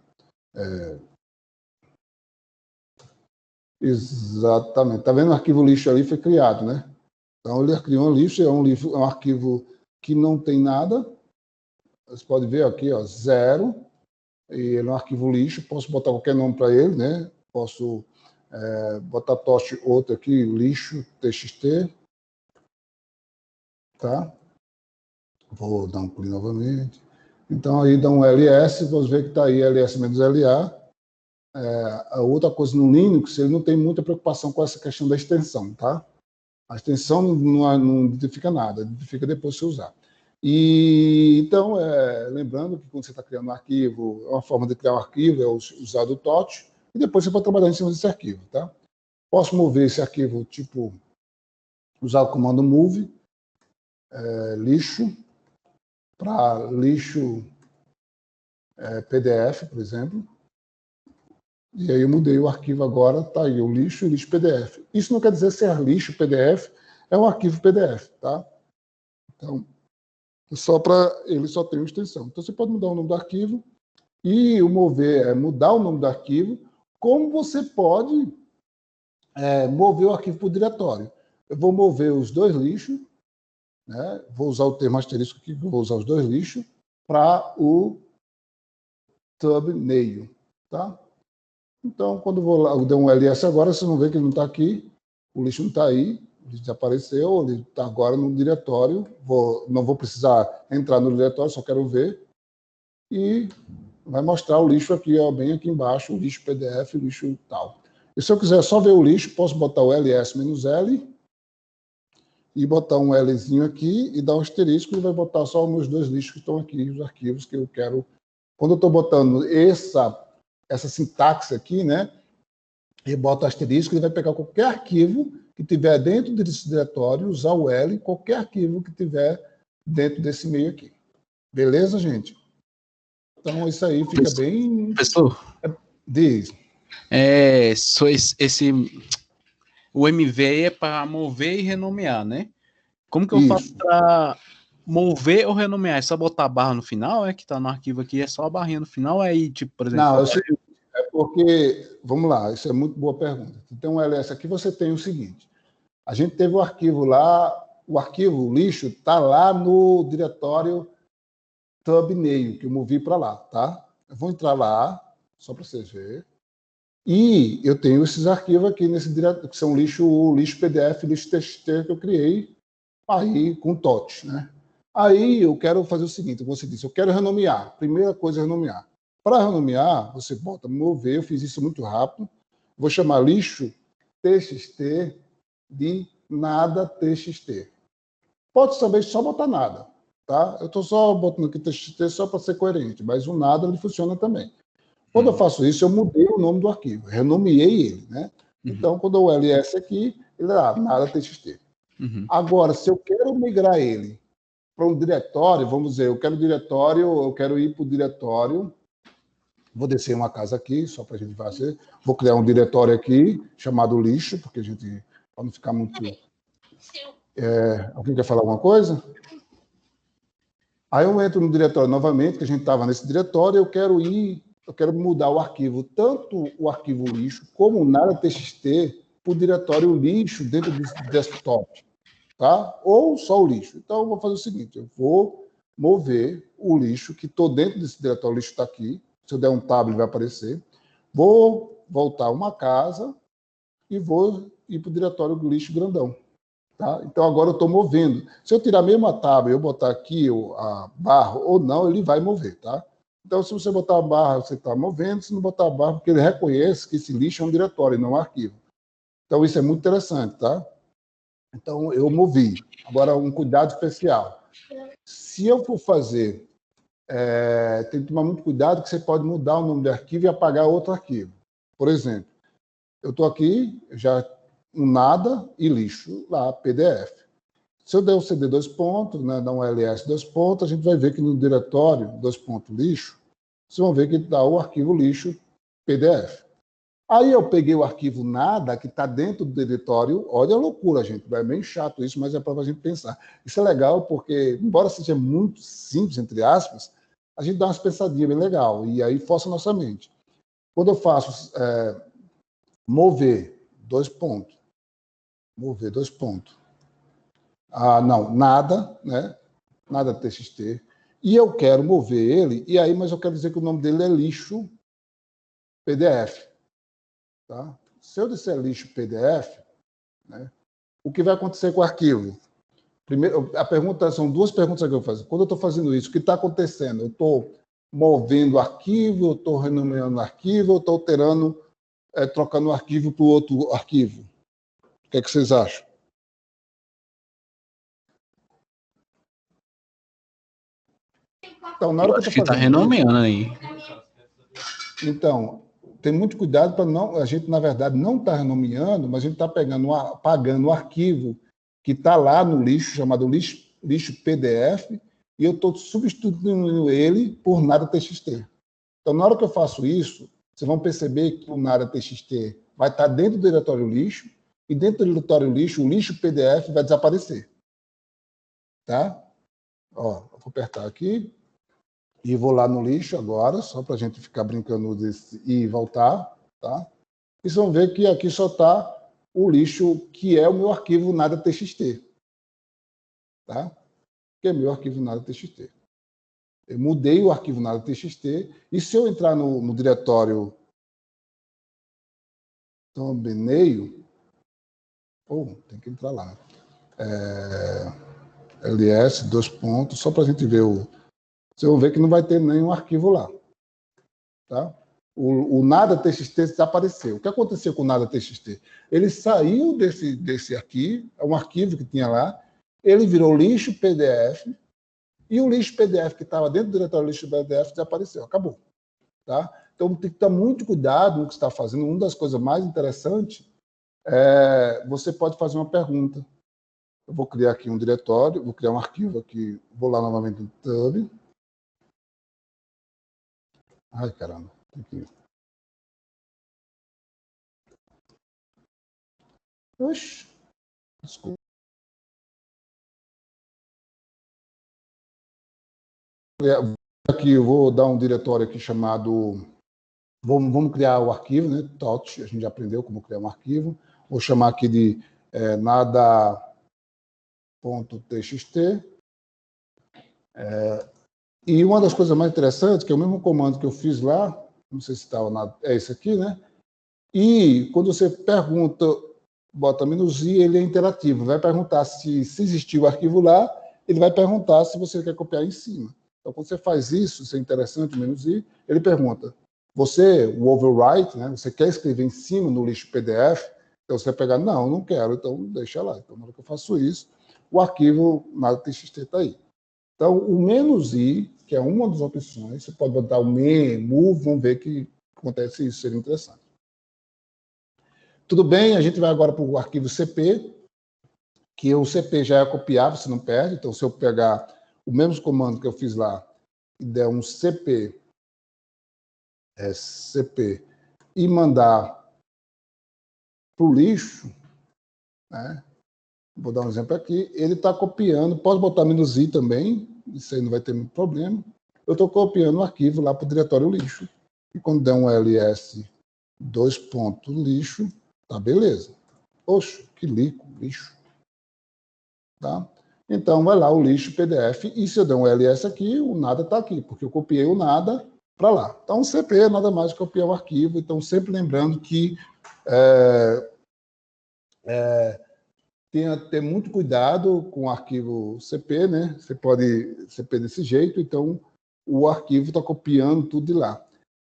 Exatamente. Tá vendo? O arquivo lixo ali foi criado, né? Então ele criou um lixo, é um arquivo que não tem nada. Você pode ver aqui, ó, 0. E ele é um arquivo lixo. Posso botar qualquer nome para ele, né? Posso botar TOT outro aqui, lixo txt, tá? Vou dar um clique novamente. Então, aí dá um ls, vamos ver que está aí ls-la. A outra coisa no Linux, ele não tem muita preocupação com essa questão da extensão, tá? A extensão não identifica nada, identifica depois de você usar. E, então, lembrando que quando você está criando um arquivo, uma forma de criar um arquivo é usar o TOT, e depois você pode trabalhar em cima desse arquivo, tá? Posso mover esse arquivo, tipo, usar o comando move, lixo, para lixo PDF, por exemplo. E aí eu mudei o arquivo agora, tá aí o lixo e lixo PDF. Isso não quer dizer ser lixo PDF, é um arquivo PDF, tá? Então, ele só tem uma extensão. Então você pode mudar o nome do arquivo e o mover é mudar o nome do arquivo, como você pode mover o arquivo para o diretório. Eu vou mover os 2 lixos, né? Vou usar o termo asterisco aqui, vou usar os 2 lixos para o thumbnail, tá? Então, quando eu der um ls agora, vocês vão ver que ele não está aqui, o lixo não está aí, ele desapareceu, ele está agora no diretório, não vou precisar entrar no diretório, só quero ver, e vai mostrar o lixo aqui, ó, bem aqui embaixo, o lixo PDF, o lixo tal. E se eu quiser só ver o lixo, posso botar o ls-l e botar um Lzinho aqui e dar um asterisco e vai botar só os meus 2 lixos que estão aqui, os arquivos que eu quero. Quando eu estou botando essa sintaxe aqui, né, e boto asterisco, ele vai pegar qualquer arquivo que tiver dentro desse diretório, usar o L, qualquer arquivo que tiver dentro desse meio aqui. Beleza, gente? Então, isso aí fica bem... Professor, diz. O MV é para mover e renomear, né? Como que eu Isso. faço para mover ou renomear? É só botar a barra no final? Que tá no arquivo aqui, é só a barrinha no final? Aí, tipo, por exemplo... Não, é porque... Vamos lá, isso é muito boa pergunta. Tem um ls aqui, você tem o seguinte. A gente teve o arquivo lá, o arquivo lixo está lá no diretório thumbnail, que eu movi para lá, tá? Eu vou entrar lá, só para vocês verem. E eu tenho esses arquivos aqui nesse diretório, que são lixo PDF, lixo TXT que eu criei aí com TOT, né? Aí eu quero fazer o seguinte, você disse, eu quero renomear. Primeira coisa é renomear. Para renomear, você bota mover, eu fiz isso muito rápido. Vou chamar lixo TXT de nada TXT. Pode também só botar nada, tá? Eu estou só botando aqui TXT só para ser coerente, mas o nada ele funciona também. Quando eu faço isso, eu mudei o nome do arquivo, renomeei ele, né? Então, quando eu ls aqui, ele dá nada TXT. Agora, se eu quero migrar ele para um diretório, vamos dizer, eu quero ir para o diretório, vou descer uma casa aqui, só para a gente fazer, vou criar um diretório aqui, chamado lixo, porque a gente, para não ficar muito... alguém quer falar alguma coisa? Aí eu entro no diretório novamente, que a gente estava nesse diretório, eu quero mudar o arquivo, tanto o arquivo lixo, como o nada TXT, para o diretório lixo dentro do desktop. Tá? Ou só o lixo. Então, eu vou fazer o seguinte, eu vou mover o lixo, que estou dentro desse diretório, o lixo está aqui, se eu der um tab, ele vai aparecer, vou voltar uma casa e vou ir para o diretório do lixo grandão. Tá? Então, agora eu estou movendo. Se eu tirar a mesma tab e eu botar aqui a barra ou não, ele vai mover. Tá? Então, se você botar a barra, você está movendo, se não botar a barra, porque ele reconhece que esse lixo é um diretório, não um arquivo. Então, isso é muito interessante, tá? Então, eu movi. Agora, um cuidado especial. Se eu for fazer, tem que tomar muito cuidado que você pode mudar o nome do arquivo e apagar outro arquivo. Por exemplo, eu estou aqui, já um nada e lixo lá, PDF. Se eu der o CD dois pontos, né, dar um ls dois pontos, a gente vai ver que no diretório dois pontos lixo, vocês vão ver que dá o arquivo lixo PDF. Aí eu peguei o arquivo nada, que está dentro do diretório. Olha a loucura, gente. É bem chato isso, mas é para a gente pensar. Isso é legal porque, embora seja muito simples, entre aspas, a gente dá umas pensadinhas bem legal. E aí força a nossa mente. Quando eu faço mover, dois pontos. Mover, dois pontos. Não, nada, né? Nada TXT. E eu quero mover ele, e aí, mas eu quero dizer que o nome dele é lixo PDF. Tá? Se eu disser lixo PDF, né, o que vai acontecer com o arquivo? Primeiro, são duas perguntas que eu faço. Quando eu estou fazendo isso, o que está acontecendo? Eu estou movendo o arquivo, eu estou renomeando o arquivo, eu estou alterando, trocando o arquivo para o outro arquivo. O que é que vocês acham? Então, na hora eu acho que está renomeando aí. Então, tem muito cuidado para não... A gente, na verdade, não está renomeando, mas a gente está apagando o arquivo que está lá no lixo, chamado lixo PDF, e eu estou substituindo ele por nada TXT. Então, na hora que eu faço isso, vocês vão perceber que o nada TXT vai estar dentro do diretório lixo, e dentro do diretório lixo, o lixo PDF vai desaparecer. Tá? Ó, vou apertar aqui. E vou lá no lixo agora, só para a gente ficar brincando desse e voltar, tá? E vocês vão ver que aqui só está o lixo, que é o meu arquivo nada TXT. Tá? Que é meu arquivo nada TXT. Eu mudei o arquivo nada TXT, e se eu entrar no diretório thumbnail, tem que entrar lá. ls, dois pontos, só para a gente ver vocês vão ver que não vai ter nenhum arquivo lá. Tá? O nada TXT desapareceu. O que aconteceu com o nada TXT? Ele saiu desse aqui, é um arquivo que tinha lá, ele virou lixo PDF, e o lixo PDF que estava dentro do diretório lixo PDF desapareceu, acabou. Tá? Então tem que ter muito cuidado no que você está fazendo. Uma das coisas mais interessantes você pode fazer uma pergunta. Eu vou criar aqui um diretório, vou criar um arquivo aqui, vou lá novamente no Tab. Ai, caramba. Aqui. Oxi. Desculpa. Aqui eu vou dar um diretório aqui chamado... Vamos criar o arquivo, né? TOT, a gente já aprendeu como criar um arquivo. Vou chamar aqui de nada.txt. E uma das coisas mais interessantes, que é o mesmo comando que eu fiz lá, não sei se estava é esse aqui, né? E quando você pergunta, bota "-i", ele é interativo. Vai perguntar se existiu o arquivo lá, ele vai perguntar se você quer copiar em cima. Então, quando você faz isso é interessante, "-i", ele pergunta, o overwrite, né, você quer escrever em cima no lixo PDF? Então, você vai pegar, não quero, então deixa lá. Então, na hora que eu faço isso, o arquivo nada.txt está aí. Então, o "-i", que é uma das opções, você pode botar o move, vamos ver que acontece isso, seria interessante. Tudo bem, a gente vai agora para o arquivo CP, que o CP já é copiar, você não perde. Então, se eu pegar o mesmo comando que eu fiz lá e der um CP, e mandar para o lixo, né? Vou dar um exemplo aqui, ele está copiando, pode botar "-i" também, isso aí não vai ter muito problema. Eu estou copiando o arquivo lá para o diretório lixo. E quando der um ls lixo, tá beleza. Oxe, que lixo. Tá? Então, vai lá o lixo PDF, e se eu der um ls aqui, o nada está aqui, porque eu copiei o nada para lá. Então, o CP é nada mais que copiar o arquivo. Então, sempre lembrando que tenha que ter muito cuidado com o arquivo CP, né? Você pode CP desse jeito, então o arquivo está copiando tudo de lá.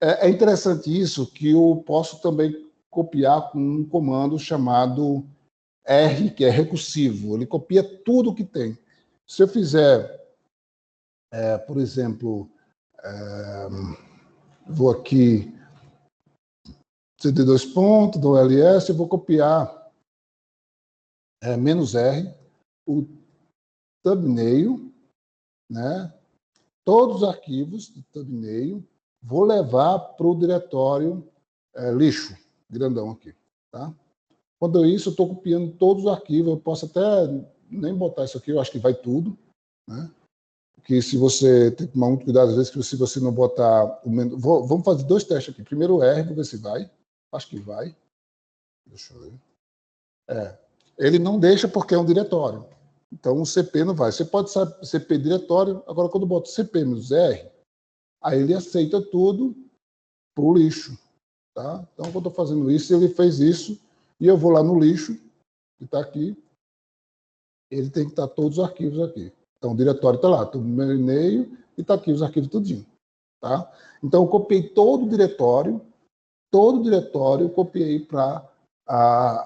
É interessante isso, que eu posso também copiar com um comando chamado R, que é recursivo. Ele copia tudo que tem. Se eu fizer, por exemplo, vou aqui, cd dois pontos, do ls, eu vou copiar -r, o thumbnail, né? Todos os arquivos de thumbnail, vou levar para o diretório lixo, grandão aqui. Tá? Quando isso, eu estou copiando todos os arquivos. Eu posso até nem botar isso aqui, eu acho que vai tudo. Né? Porque se você tem que tomar muito cuidado, às vezes, que se você não botar o menu... Vamos fazer 2 testes aqui. Primeiro o R, vou ver se vai. Acho que vai. Deixa eu ver. Ele não deixa porque é um diretório. Então, o CP não vai. Você pode saber CP diretório. Agora, quando eu boto CP-R, aí ele aceita tudo para o lixo. Tá? Então, quando eu estou fazendo isso, ele fez isso, e eu vou lá no lixo, que está aqui, ele tem que estar todos os arquivos aqui. Então, o diretório está lá, estou no meu e-mail, e está aqui os arquivos tudinho. Tá? Então, eu copiei todo o diretório eu copiei para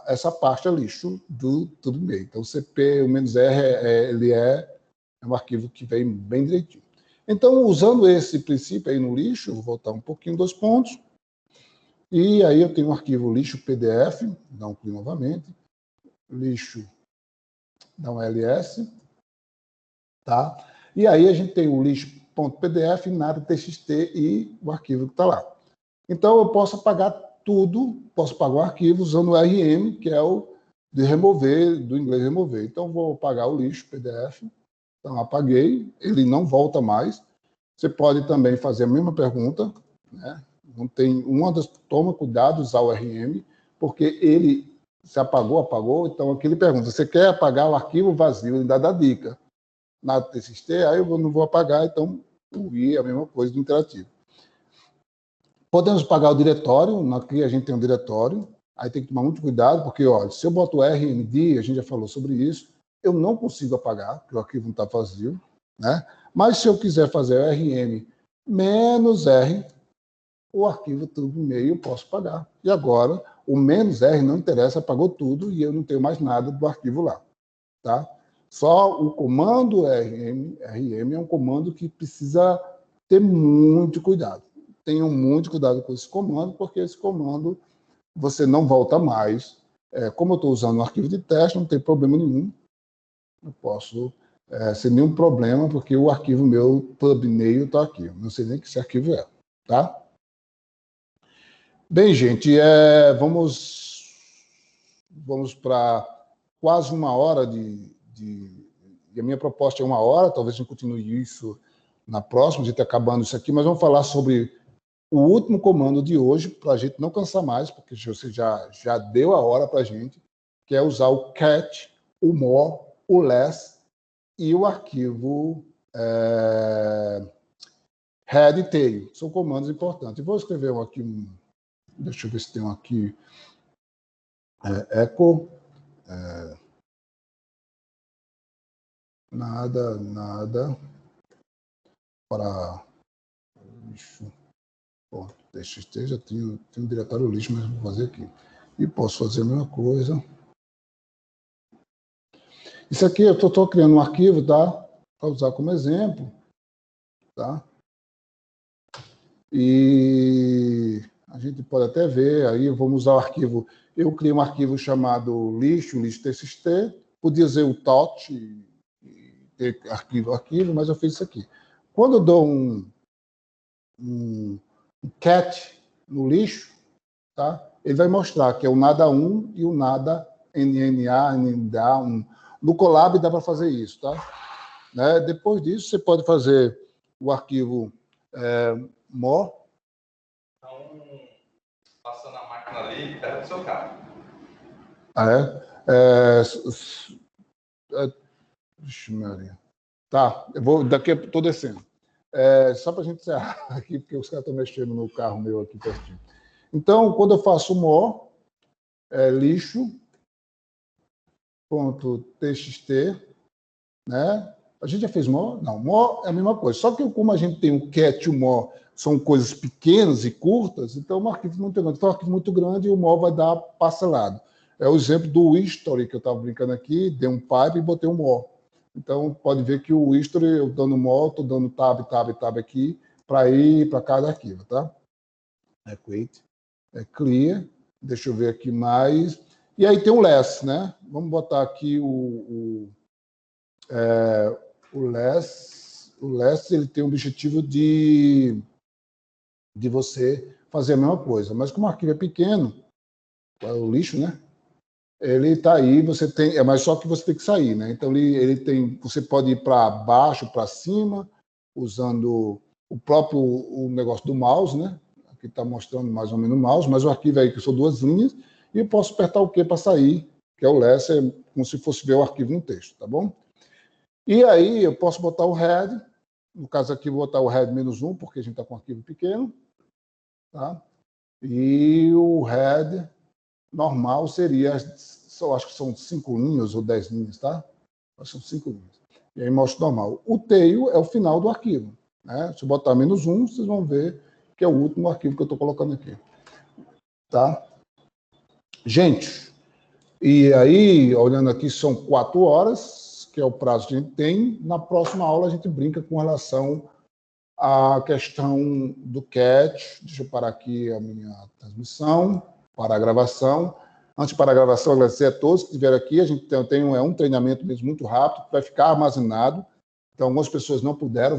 essa pasta lixo do e-mail. Então, o CP, o -r, ele é um arquivo que vem bem direitinho. Então, usando esse princípio aí no lixo, vou voltar um pouquinho 2 pontos, e aí eu tenho um arquivo lixo PDF, dá um clique novamente, lixo, dá um ls, tá? E aí a gente tem o lixo.pdf, nada.txt e o arquivo que está lá. Então eu posso apagar tudo, posso apagar o arquivo usando o rm, que é o de remover, do inglês remover. Então vou apagar o lixo PDF, então apaguei, ele não volta mais. Você pode também fazer a mesma pergunta, né? Não tem toma cuidado usar o rm, porque ele se apagou, então aqui ele pergunta, você quer apagar o arquivo vazio? Ele dá dica. Nada.txt, aí eu não vou apagar, então o i é a mesma coisa do interativo. Podemos apagar o diretório, aqui a gente tem um diretório, aí tem que tomar muito cuidado, porque ó, se eu boto rmd, a gente já falou sobre isso, eu não consigo apagar, porque o arquivo não está vazio, né? Mas se eu quiser fazer rm -r, o arquivo tudo e-mail eu posso apagar. E agora, o -r não interessa, apagou tudo e eu não tenho mais nada do arquivo lá. Tá? Só o comando rm é um comando que precisa ter muito cuidado. Tenham muito cuidado com esse comando, porque esse comando você não volta mais. Como eu estou usando um arquivo de teste, não tem problema nenhum. Eu posso, sem nenhum problema, porque o arquivo meu, thumbnail, está aqui. Eu não sei nem que esse arquivo é. Tá? Bem, gente, vamos para quase 1 hora e a minha proposta é 1 hora, talvez a gente continue isso na próxima, a gente acabando isso aqui, mas vamos falar sobre o último comando de hoje, para a gente não cansar mais, porque você já deu a hora para a gente, que é usar o cat, o more, o less e o arquivo head e tail. São comandos importantes. Eu vou escrever aqui Deixa eu ver se tem um aqui. Echo. Nada. Para lixo. Bom, TXT já tem um diretório lixo, mas vou fazer aqui. E posso fazer a mesma coisa. Isso aqui eu estou criando um arquivo, tá? Para usar como exemplo. Tá? E a gente pode até ver, aí vamos usar o arquivo. Eu criei um arquivo chamado lixo TXT. Podia dizer o tot, e ter arquivo, mas eu fiz isso aqui. Quando eu dou um cat no lixo, tá? Ele vai mostrar que é o nada 1 e o nada NNA, NNDA. No Colab dá para fazer isso, tá? Né? Depois disso, você pode fazer o arquivo MOR. Então, passando a máquina ali, perto do seu carro. Vixe, Maria. Tá, daqui eu estou descendo. Só para a gente encerrar aqui, porque os caras estão mexendo no carro meu aqui pertinho. Então, quando eu faço o MOR, lixo.txt, né? A gente já fez MOR? Não, MOR é a mesma coisa. Só que como a gente tem o cat e o MOR, são coisas pequenas e curtas, então é um arquivo muito grande. Então, é um arquivo muito grande e o MOR vai dar parcelado. É o exemplo do history que eu estava brincando aqui, dei um pipe e botei um MOR. Então, pode ver que o history, eu dando MOR, estou dando tab aqui, para ir para cada arquivo, tá? Clear, deixa eu ver aqui mais. E aí tem o less, né? Vamos botar aqui o less. O less, ele tem o objetivo de você fazer a mesma coisa. Mas como o arquivo é pequeno, é o lixo, né? Ele está aí, você tem, mas só que você tem que sair, né? Então ele tem, você pode ir para baixo, para cima, usando o negócio do mouse, né? Aqui está mostrando mais ou menos o mouse, mas o arquivo aí que são 2 linhas, e eu posso apertar o Q para sair, que é o less, como se fosse ver o arquivo no texto, tá bom? E aí eu posso botar o head, no caso aqui vou botar o head -1, porque a gente está com um arquivo pequeno, tá? E o head normal seria, acho que são 5 linhas ou 10 linhas, tá? Acho que são 5 linhas. E aí mostra normal. O tail é o final do arquivo, né? Se eu botar -1, vocês vão ver que é o último arquivo que eu estou colocando aqui, tá? Gente, e aí, olhando aqui, são 4 horas, que é o prazo que a gente tem. Na próxima aula, a gente brinca com relação à questão do CAT. Deixa eu parar aqui a minha transmissão, para a gravação. Antes de parar a gravação, agradecer a todos que estiveram aqui. A gente tem um treinamento mesmo muito rápido, que vai ficar armazenado. Então, algumas pessoas não puderam,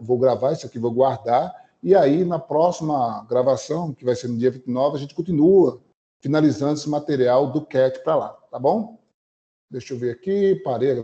vou gravar isso aqui, vou guardar. E aí, na próxima gravação, que vai ser no dia 29, a gente continua finalizando esse material do CAT para lá, tá bom? Deixa eu ver aqui, parei.